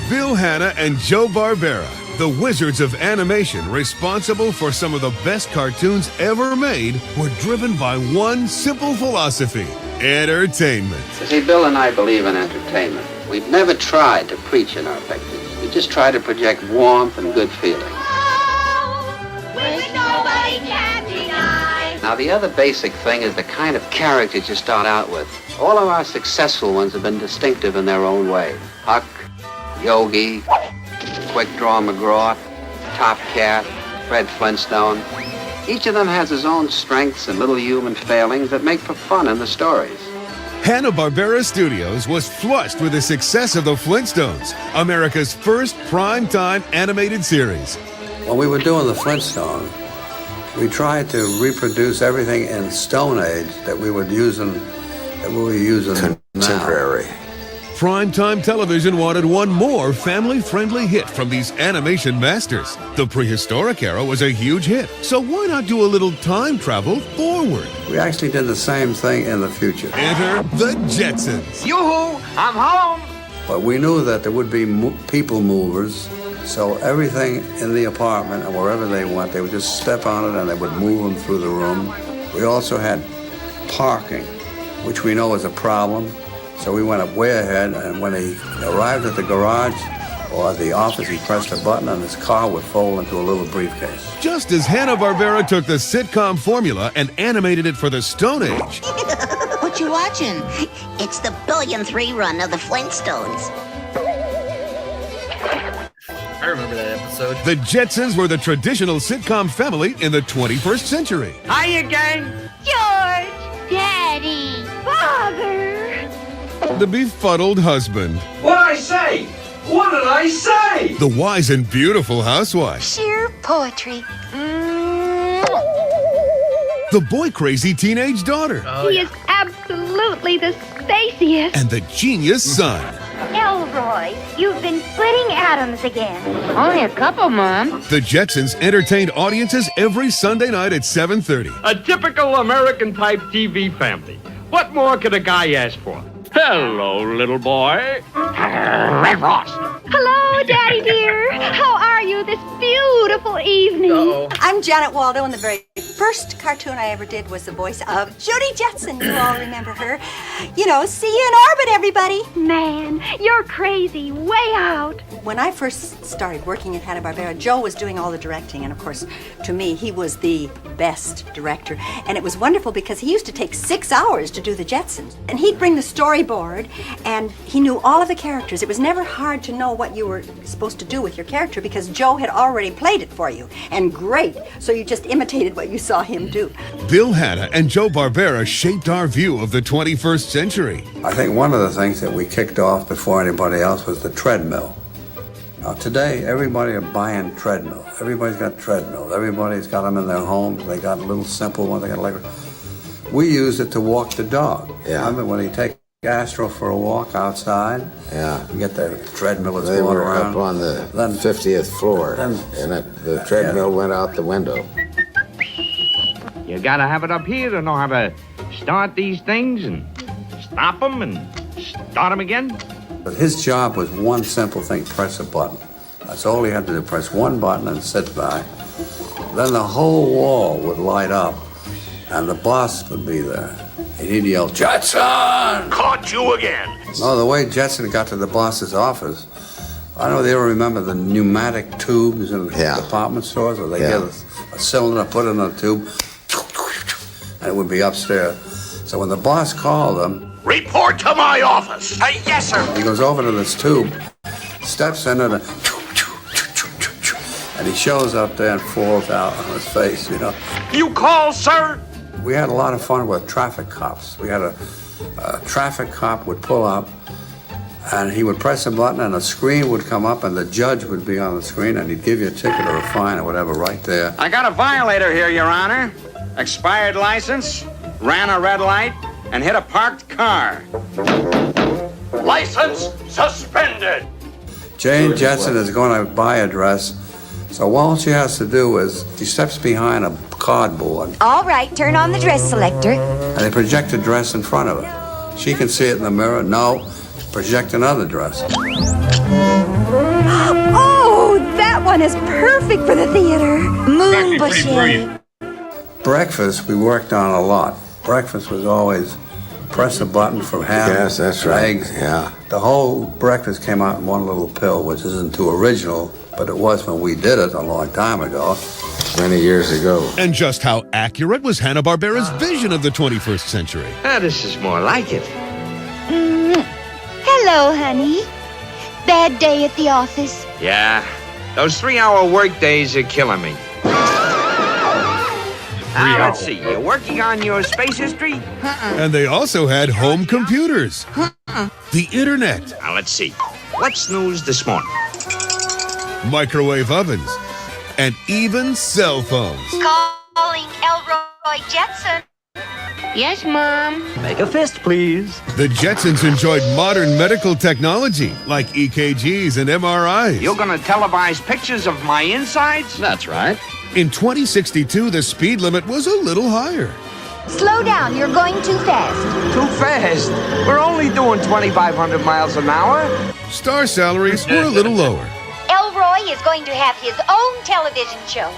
Bill Hanna and Joe Barbera, the wizards of animation responsible for some of the best cartoons ever made, were driven by one simple philosophy: entertainment. You see, Bill and I believe in entertainment. We've never tried to preach in our pictures. We just try to project warmth and good feeling. Which nobody can deny. Now, the other basic thing is the kind of characters you start out with. All of our successful ones have been distinctive in their own way. Huck, Yogi, Quick Draw McGraw, Top Cat, Fred Flintstone. Each of them has his own strengths and little human failings that make for fun in the stories. Hanna-Barbera Studios was flushed with the success of the Flintstones, America's first prime-time animated series. When we were doing the Flintstones, we tried to reproduce everything in Stone Age that we were using contemporary. Now. Primetime television wanted one more family-friendly hit from these animation masters. The prehistoric era was a huge hit, so why not do a little time travel forward? We actually did the same thing in the future. Enter the Jetsons. Yoo-hoo! I'm home! But we knew that there would be people movers, so everything in the apartment and wherever they went, they would just step on it and they would move them through the room. We also had parking, which we know is a problem. So we went up way ahead, and when he arrived at the garage or the office, he pressed a button and his car would fold into a little briefcase. Just as Hanna-Barbera took the sitcom formula and animated it for the Stone Age. What you watching? It's the billionth rerun of the Flintstones. I remember that episode. The Jetsons were the traditional sitcom family in the 21st century. Hiya, gang! George! Daddy! Father! the befuddled husband. What'd I say? What did I say? The wise and beautiful housewife. Sheer poetry. The boy-crazy teenage daughter. He is absolutely the spaciest. And the genius son. Elroy, you've been splitting atoms again. Only a couple, Mom. The Jetsons entertained audiences every Sunday night at 7:30. A typical American-type TV family. What more could a guy ask for? Hello, little boy. Red Ross. Hello, Daddy dear. How are you this beautiful evening? I'm Janet Waldo, and the very first cartoon I ever did was the voice of Judy Jetson. You all remember her. You know, see you in orbit, everybody. Man, you're crazy. Way out. When I first started working at Hanna-Barbera, Joe was doing all the directing, and of course, to me, he was the best director. And it was wonderful because he used to take 6 hours to do the Jetsons. And he'd bring the storyboard, and he knew all of the characters. It was never hard to know what you were supposed to do with your character because Joe had already played it for you. And great, so you just imitated what you saw him do. Bill Hanna and Joe Barbera shaped our view of the 21st century. I think one of the things that we kicked off before anybody else was the treadmill. Now today, everybody are buying treadmills. Everybody's got treadmills. Everybody's got them in their homes. They got little simple ones. They got electric. We use it to walk the dog. Yeah. I remember when he take Astro for a walk outside. Yeah. You get the treadmill that's They going were around. up on the 50th floor, and the treadmill went out the window. You gotta have it up here to know how to start these things and stop them and start them again. But his job was one simple thing, press a button. That's all he had to do, press one button and sit back. Then the whole wall would light up, and the boss would be there. And he'd yell, "Jetson! Caught you again!" No, the way Jetson got to the boss's office, I don't know if they ever remember the pneumatic tubes in department stores where they get a cylinder, put it in a tube, and it would be upstairs. So when the boss called him, "Report to my office!" "Yes, sir!" He goes over to this tube, steps in it, and he shows up there and falls out on his face, you know. "You call, sir?" We had a lot of fun with traffic cops. We had a traffic cop would pull up, and he would press a button, and a screen would come up, and the judge would be on the screen, and he'd give you a ticket or a fine or whatever right there. I got a violator here, Your Honor. Expired license, ran a red light, and hit a parked car. "License suspended!" Jane Jetson is going to buy a dress, so all she has to do is she steps behind a cardboard, All right, turn on the dress selector. and they project a dress in front of her. She can see it in the mirror. No, project another dress. Oh, that one is perfect for the theater. Actually pretty brilliant. Breakfast we worked on a lot. Breakfast was always press a button for ham, Yes, that's right. eggs. Yeah. The whole breakfast came out in one little pill, which isn't too original, but it was when we did it a long time ago. Many years ago. And just how accurate was Hanna-Barbera's vision of the 21st century? This is more like it. Hello, honey. Bad day at the office? Yeah, those 3-hour work days are killing me. Let's see, you're working on your space history? And they also had home computers, the internet, Now, let's see. What's news this morning? microwave ovens, and even cell phones. Calling Elroy Jetson. Yes, Mom. Make a fist, please. The Jetsons enjoyed modern medical technology like EKGs and MRIs. You're gonna televise pictures of my insides? That's right. In 2062, the speed limit was a little higher. Slow down, you're going too fast. Too fast. We're only doing 2,500 miles an hour. Star salaries were a little lower. Elroy is going to have his own television show.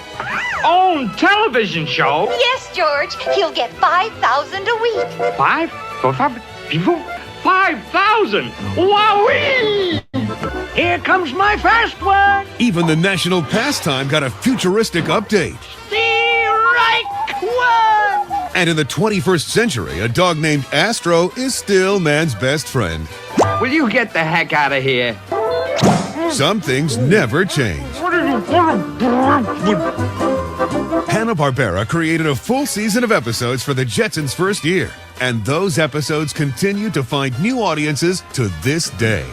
Own television show? Yes, George. He'll get $5,000 a week. 5,000! Wowee! Here comes my first one! Even the national pastime got a futuristic update. The right one! And in the 21st century, a dog named Astro is still man's best friend. Will you get the heck out of here? Some things never change. What are you Hanna-Barbera created a full season of episodes for the Jetsons' first year, and those episodes continue to find new audiences to this day.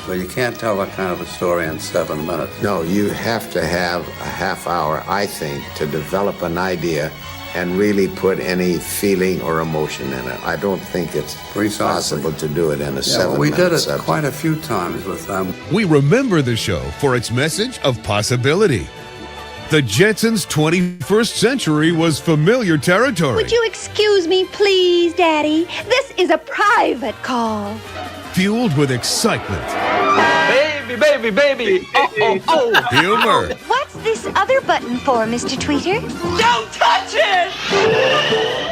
Well, you can't tell that kind of a story in 7 minutes. No, you have to have a half hour, I think, to develop an idea and really put any feeling or emotion in it. I don't think it's possible to do it in a 7 minute we did it subject. quite a few times with them. We remember the show for its message of possibility. The Jetsons' 21st century was familiar territory. Would you excuse me, please, Daddy? This is a private call. Fueled with excitement. Baby, baby. Oh. Humor. What's this other button for, Mr. Tweeter? Don't touch it!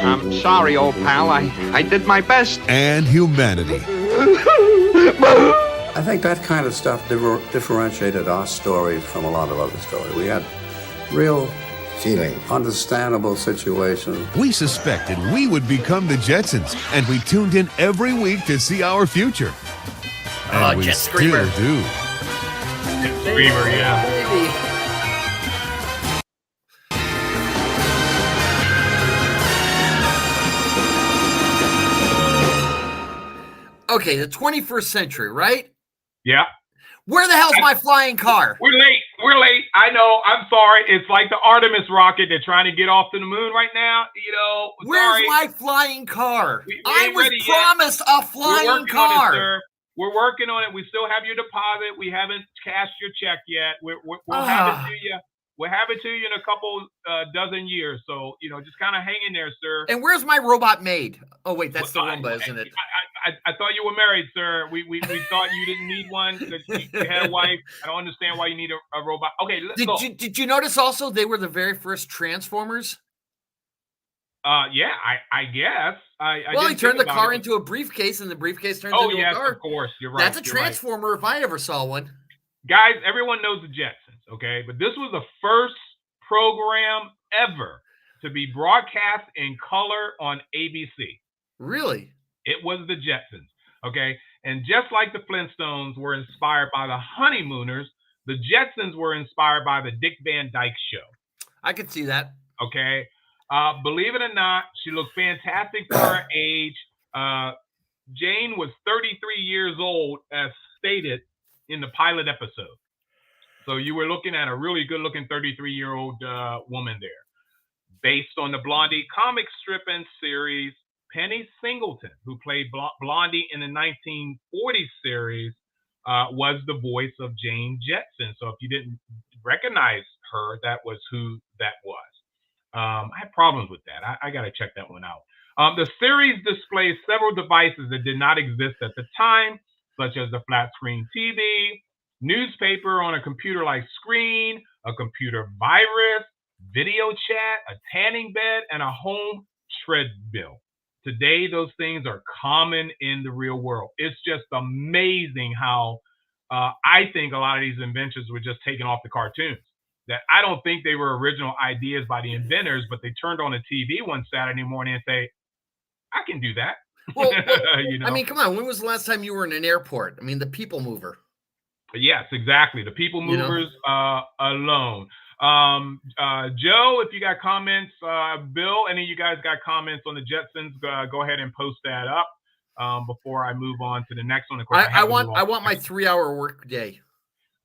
I'm sorry, old pal. I did my best. And humanity. I think that kind of stuff differentiated our stories from a lot of other stories. We had real feeling, understandable situations. We suspected we would become the Jetsons, and we tuned in every week to see our future. And we Jet still Screamer. do. Jet Screamer, yeah. Okay, the 21st century, right? Yeah. Where the hell's my flying car? We're late. We're late. I know. I'm sorry. It's like the Artemis rocket. They're trying to get off to the moon right now. You know, Where's sorry. my flying car? We I ain't was ready yet. promised a We're flying working on it, car. sir. We're working on it. We still have your deposit. We haven't cashed your check yet. We'll have it to you. We'll have it to you in a couple dozen years. So, you know, just kind of hang in there, sir. And where's my robot maid? Oh, wait, that's the Roomba, isn't it? I thought you were married, sir. We thought you didn't need one. That you had a wife. I don't understand why you need a robot. Okay, let's go. Did you notice also they were the very first Transformers? Yeah, I guess. Well, he turned the car into a briefcase, and the briefcase turns into a car. Of course, you're right. That's a you're right. Transformer if I ever saw one. Guys, everyone knows the Jetsons, okay? But this was the first program ever to be broadcast in color on ABC. Really? It was the Jetsons, okay? And just like the Flintstones were inspired by the Honeymooners, the Jetsons were inspired by the Dick Van Dyke Show. I could see that. Okay? Believe it or not, she looked fantastic for her age. Jane was 33 years old, as stated in the pilot episode. So you were looking at a really good-looking 33-year-old woman there. Based on the Blondie comic strip and series, Penny Singleton, who played Blondie in the 1940s series, was the voice of Jane Jetson. So if you didn't recognize her, that was who that was. I have problems with that. I got to check that one out. The series displays several devices that did not exist at the time, such as the flat screen TV, newspaper on a computer-like screen, a computer virus, video chat, a tanning bed, and a home treadmill. Today, those things are common in the real world. It's just amazing how I think a lot of these inventions were just taken off the cartoons. That I don't think they were original ideas by the inventors, but they turned on the TV one Saturday morning and say, I can do that. Well, you know? I mean, come on. When was the last time you were in an airport? I mean, the people mover. Yes, exactly. The people movers alone. Joe, if you got comments, Bill, any of you guys got comments on the Jetsons, go ahead and post that up before I move on to the next one. Of course, I want my 3-hour work day.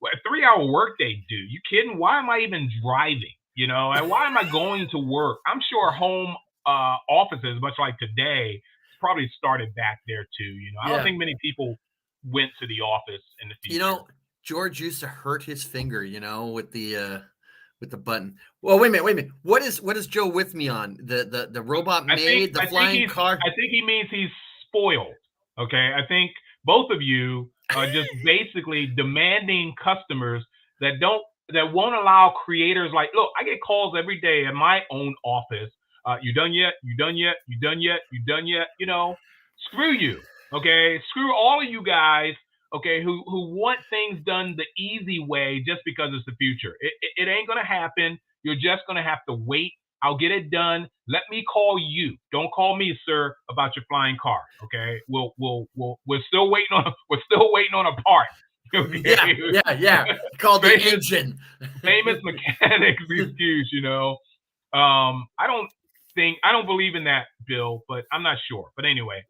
Well, a 3-hour workday, dude. You kidding? Why am I even driving? You know, and why am I going to work? I'm sure home offices, much like today, probably started back there too. You know, I don't think many people went to the office in the future. You know, George used to hurt his finger, you know, with the button. Well, wait a minute. What is Joe with me on? The robot maid, the flying car? I think he means he's spoiled. Okay. I think both of you are just basically demanding customers that won't allow creators like, look, I get calls every day at my own office. You done yet? You done yet? You done yet? You done yet? You know, screw you. Okay. Screw all of you guys. Okay. Who want things done the easy way just because it's the future. It ain't going to happen. You're just going to have to wait. I'll get it done. Let me call you. Don't call me, sir, about your flying car. Okay. We're still waiting on a part. Okay? Yeah. Called the engine. Famous mechanics excuse, you know. I don't believe in that, Bill, but I'm not sure. But anyway,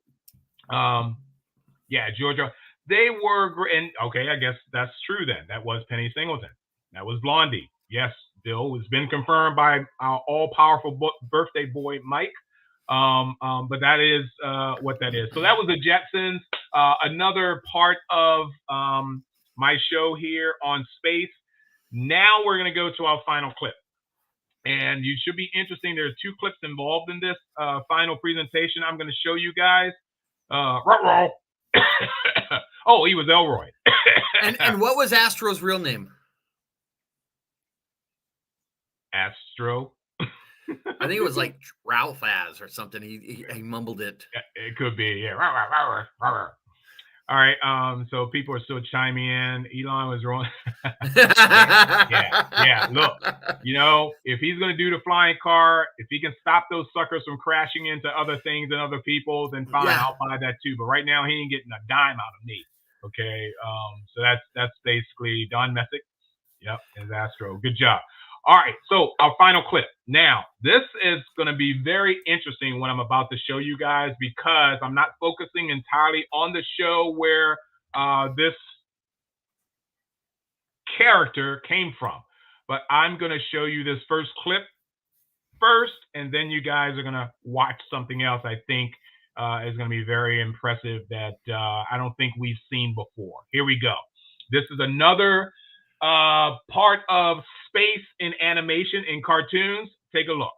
yeah, Georgia. They were, and okay, I guess that's true then. That was Penny Singleton. That was Blondie. Yes, Bill, it's been confirmed by our all-powerful birthday boy, Mike. But that is what that is. So that was the Jetsons. Another part of my show here on Space. Now we're going to go to our final clip. And you should be interesting. There are 2 clips involved in this final presentation I'm going to show you guys. Oh, he was Elroy. and what was Astro's real name? Astro. I think it was like Ralphaz or something. He mumbled it. Yeah, it could be, yeah. All right, so people are still chiming in. Elon was wrong. yeah. Look, if he's going to do the flying car, if he can stop those suckers from crashing into other things and other people, then fine, I'll buy that too. But right now, he ain't getting a dime out of me. Okay, so that's basically Don Messick. Yep, is Astro. Good job. All right, so our final clip. Now, this is going to be very interesting what I'm about to show you guys because I'm not focusing entirely on the show where this character came from. But I'm going to show you this first clip first, and then you guys are going to watch something else I think is going to be very impressive that I don't think we've seen before. Here we go. This is another part of space in animation in cartoons. Take a look.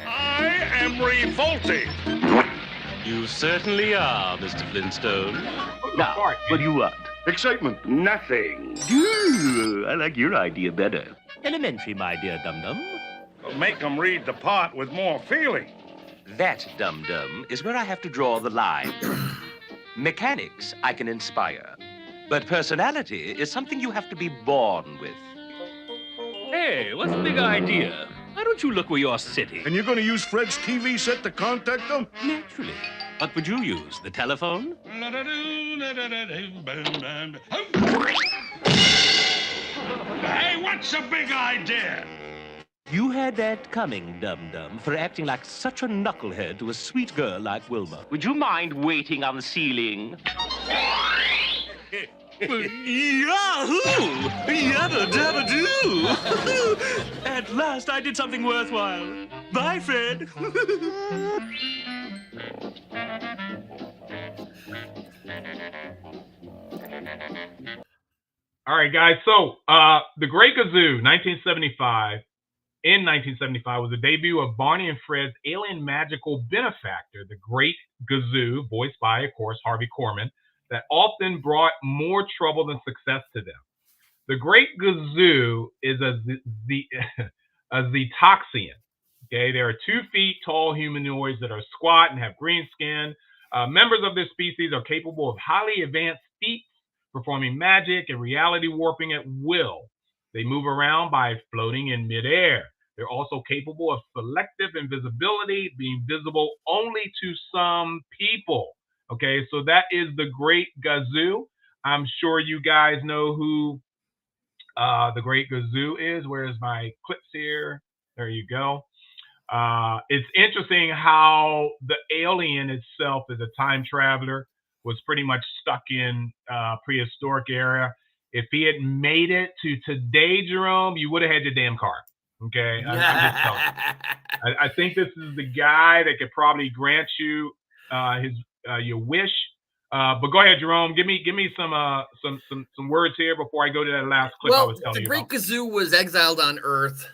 I am revolting. You certainly are, Mr. Flintstone. Now, what do you want? Excitement. Nothing. Ooh, I like your idea better. Elementary, my dear dum-dum. Make them read the part with more feeling. That, dum-dum, is where I have to draw the line. Mechanics I can inspire, but personality is something you have to be born with. Hey, what's the big idea? Why don't you look where you're sitting? And you're going to use Fred's TV set to contact them? Naturally. What would you use, the telephone? Hey, what's the big idea? You had that coming, dum-dum, for acting like such a knucklehead to a sweet girl like Wilma. Would you mind waiting on the ceiling? Yahoo! Yabba dabba doo! At last I did something worthwhile. Bye, Fred. All right, guys. So, The Great Gazoo, 1975. In 1975 was the debut of Barney and Fred's alien magical benefactor, the Great Gazoo, voiced by, of course, Harvey Korman, that often brought more trouble than success to them. The Great Gazoo is a Zetoxian. Okay, there are 2 feet tall humanoids that are squat and have green skin. Members of this species are capable of highly advanced feats, performing magic and reality warping at will. They move around by floating in midair. They're also capable of selective invisibility, being visible only to some people. Okay, so that is the Great Gazoo. I'm sure you guys know who the Great Gazoo is. Where's my clips here? There you go. It's interesting how the alien itself is a time traveler, was pretty much stuck in prehistoric era. If he had made it to today, Jerome, you would have had your damn car. Okay, I'm just telling you. I think this is the guy that could probably grant you your wish. But go ahead, Jerome. Give me some words here before I go to that last clip I was telling you about. The Great Gazoo was exiled on Earth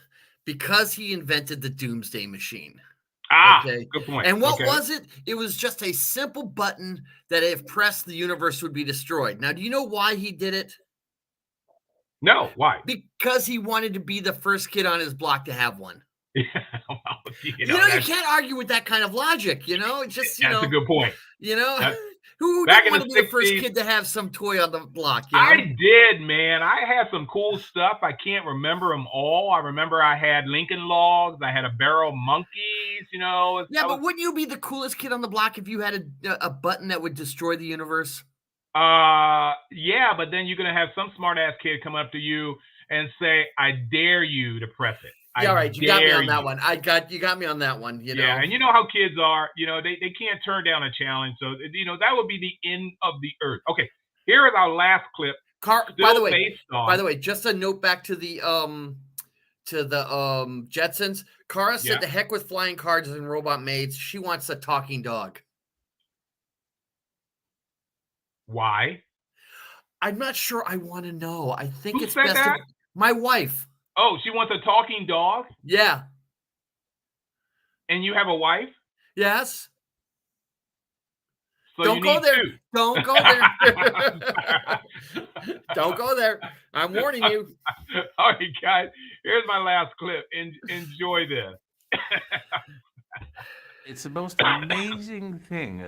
because he invented the Doomsday Machine. Good point. And what was it? It was just a simple button that if pressed, the universe would be destroyed. Now, do you know why he did it? No, why? Because he wanted to be the first kid on his block to have one. Yeah, well, you can't argue with that kind of logic. It's just that's a good point. Who didn't want to be the first kid to have some toy on the block? I did, man. I had some cool stuff. I can't remember them all. I remember I had Lincoln Logs. I had a barrel of monkeys. Yeah, but wouldn't you be the coolest kid on the block if you had a button that would destroy the universe? Yeah, but then you're gonna have some smart ass kid come up to you and say, "I dare you to press it." Yeah, all right. You got me on that one. You got me on that one. You know. Yeah, and you know how kids are. You know, they can't turn down a challenge. So that would be the end of the earth. Okay, here is our last clip. By the way, just a note back to the Jetsons. Kara said, "The heck with flying cars and robot maids. She wants a talking dog." Why? I'm not sure. I want to know. I think Who it's said best. that? My wife. Oh, she wants a talking dog? Yeah. And you have a wife? Yes. So Don't go there. Two. Don't go there. Don't go there. I'm warning you. All right, guys. Here's my last clip. Enjoy this. It's the most amazing thing.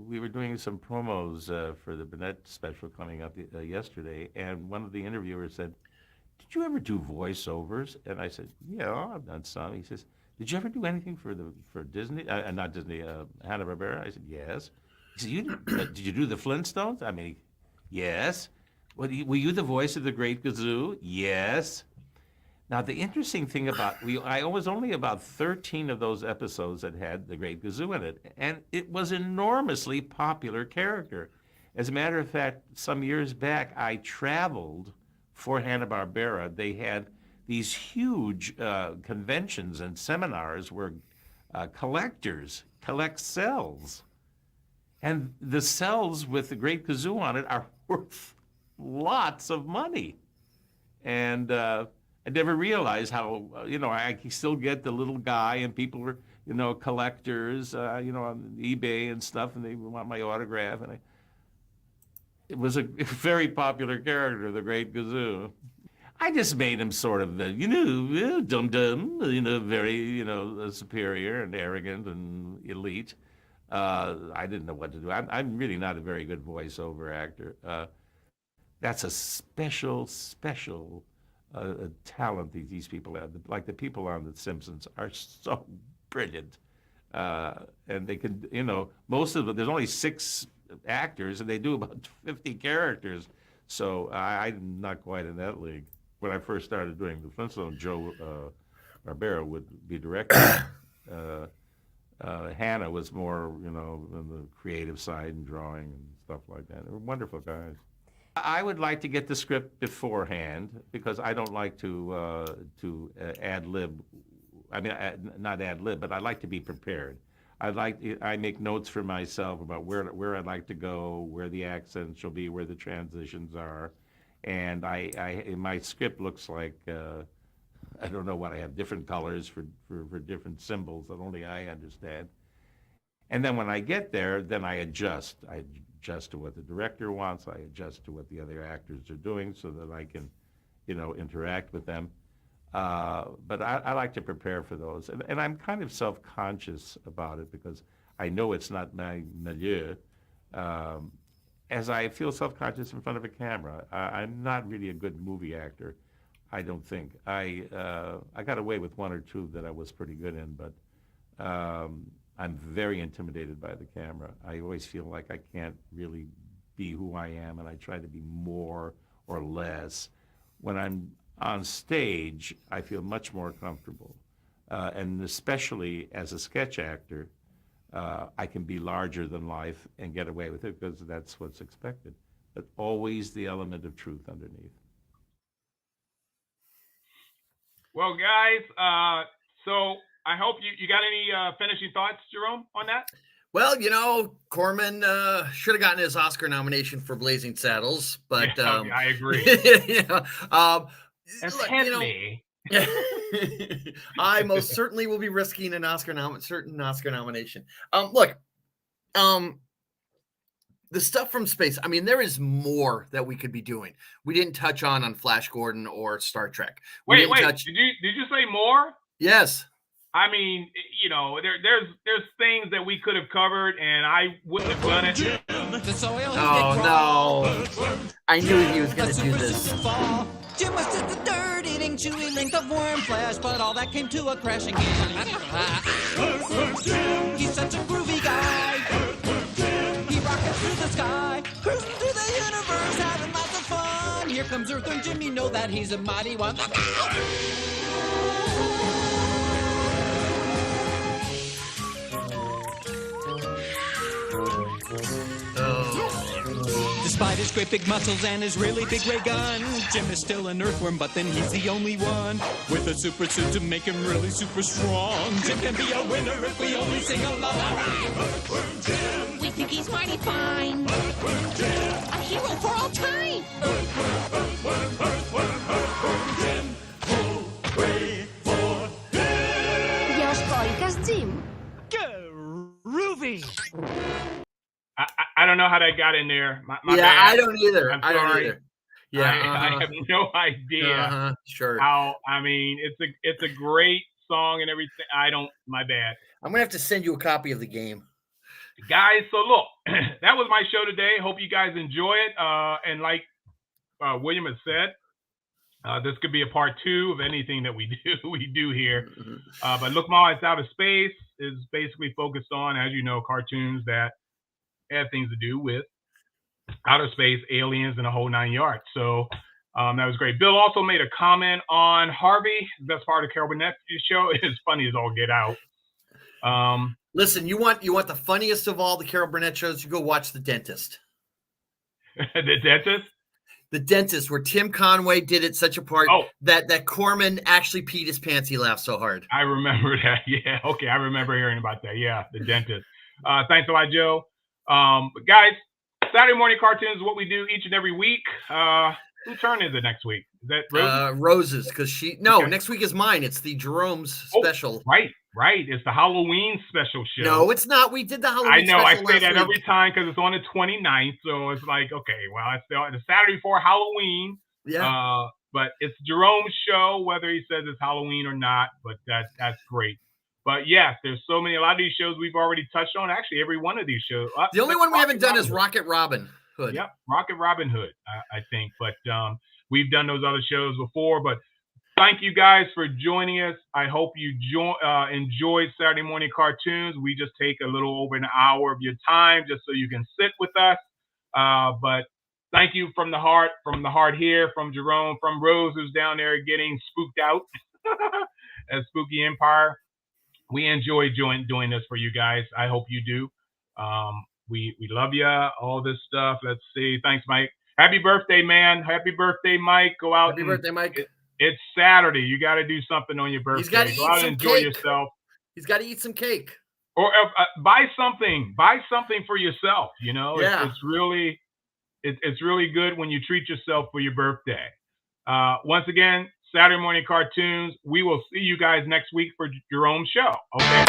We were doing some promos for the Burnett special coming up yesterday, and one of the interviewers said, "Did you ever do voiceovers?" And I said, "Yeah, I've done some." He says, "Did you ever do anything for Disney? Not Disney, Hanna-Barbera?" I said, "Yes." He said, "Did you do the Flintstones?" I mean, "Yes." "Were you the voice of the Great Gazoo?" "Yes." Now, the interesting thing I was only about 13 of those episodes that had the Great Gazoo in it, and it was enormously popular character. As a matter of fact, some years back, I traveled for Hanna-Barbera. They had these huge conventions and seminars where collectors collect cells. And the cells with the Great Gazoo on it are worth lots of money. And I never realized how, I still get the little guy and people were, collectors, on eBay and stuff, and they want my autograph. And it was a very popular character, the Great Gazoo. I just made him sort of, dum-dum, very, superior and arrogant and elite. I didn't know what to do. I'm really not a very good voiceover actor. That's a special talent these people have. Like the people on The Simpsons are so brilliant. And they can, most of them, there's only 6 actors and they do about 50 characters. So I'm not quite in that league. When I first started doing the Flintstones, Joe Barbera would be directing. Hannah was more, on the creative side and drawing and stuff like that. They were wonderful guys. I would like to get the script beforehand because I don't like to ad-lib. I mean, not ad-lib, but I like to be prepared. I make notes for myself about where I'd like to go, where the accents shall be, where the transitions are, and my script looks like I don't know what I have, different colors for different symbols that only I understand. And then when I get there, then I adjust. I adjust to what the director wants. I adjust to what the other actors are doing so that I can, interact with them. But I like to prepare for those. And I'm kind of self-conscious about it because I know it's not my milieu. As I feel self-conscious in front of a camera, I'm not really a good movie actor, I don't think. I got away with 1 or 2 that I was pretty good in, but I'm very intimidated by the camera. I always feel like I can't really be who I am, and I try to be more or less. When I'm on stage, I feel much more comfortable. And especially as a sketch actor, I can be larger than life and get away with it because that's what's expected. But always the element of truth underneath. Well, guys, so I hope you got any finishing thoughts, Jerome, on that? Well, Corman should have gotten his Oscar nomination for Blazing Saddles, but yeah, I agree. Me. I most certainly will be risking an certain Oscar nomination. Look, the stuff from space. I mean, there is more that we could be doing. We didn't touch on Flash Gordon or Star Trek. Wait. Did you say more? Yes. I mean, there's things that we could have covered, and I wouldn't have done it. Oh no! I knew he was going to do this. Jim was just a dirt-eating, chewy length of worm flesh, but all that came to a crashing end. He's such a groovy guy. He rockets through the sky, cruising through here comes Earthworm Jim, you know that he's a mighty one. Look out! Despite his great big muscles and his really big ray gun, Jim is still an earthworm, but then he's the only one with a super suit to make him really super strong. Jim can be a winner if we only sing along. Earthworm Jim, We think he's mighty fine. Earthworm Jim, A hero for all time. Earthworm Jim. Hooray for him! Još Polkas Jim. Groovy! I don't know how that got in there. My Yeah, bad. I don't either. I'm I don't sorry. either. Yeah, I have no idea sure. how. I mean, it's a great song and everything. My bad. I'm gonna have to send you a copy of the game, Guys, so look, that was my show today. Hope you guys enjoy it. And like William has said, this could be a part 2 of anything that we do here. But Look Ma, It's Out of Space is basically focused on, as you know, cartoons that have things to do with outer space, aliens, and a whole 9 yards. So that was great. Bill also made a comment on Harvey. The best part of Carol Burnett's show is funny as all get out. Listen, you want the funniest of all the Carol Burnett shows? You go watch The Dentist. The Dentist? The Dentist, where Tim Conway did it such a part that Corman actually peed his pants. He laughed so hard. I remember that. Yeah. Okay. I remember hearing about that. Yeah. The Dentist. Thanks a lot, Joe. But guys, Saturday morning cartoons is what we do each and every week. Whose turn is it next week? Is that Roses? Rose's, because next week is mine. It's the Jerome's special. Right. It's the Halloween special show. No, it's not. We did the Halloween I know. special I say that last every week. time because it's on the 29th. So it's like, okay, well, it's the Saturday before Halloween. Yeah. But it's Jerome's show, whether he says it's Halloween or not. But that's great. But yes, there's a lot of these shows we've already touched on. Actually, every one of these shows. The only one we haven't done is Rocket Robin Hood. Yep, Rocket Robin Hood, I think. But we've done those other shows before. But thank you guys for joining us. I hope you enjoyed Saturday morning cartoons. We just take a little over an hour of your time just so you can sit with us. But thank you from the heart here, from Jerome, from Rose, who's down there getting spooked out at Spooky Empire. We enjoy doing this for you guys. I hope you do. We love you, all this stuff. Let's see. Thanks, Mike. Happy birthday, man. Happy birthday, Mike. Go out. Happy birthday, Mike. It's Saturday. You got to do something on your birthday. He's got to Go out and enjoy cake. yourself. He's got to eat some cake. Or buy something. Buy something for yourself. You know, Yeah. it's really good when you treat yourself for your birthday. Once again, Saturday morning cartoons. We will see you guys next week for Jerome's show. Okay.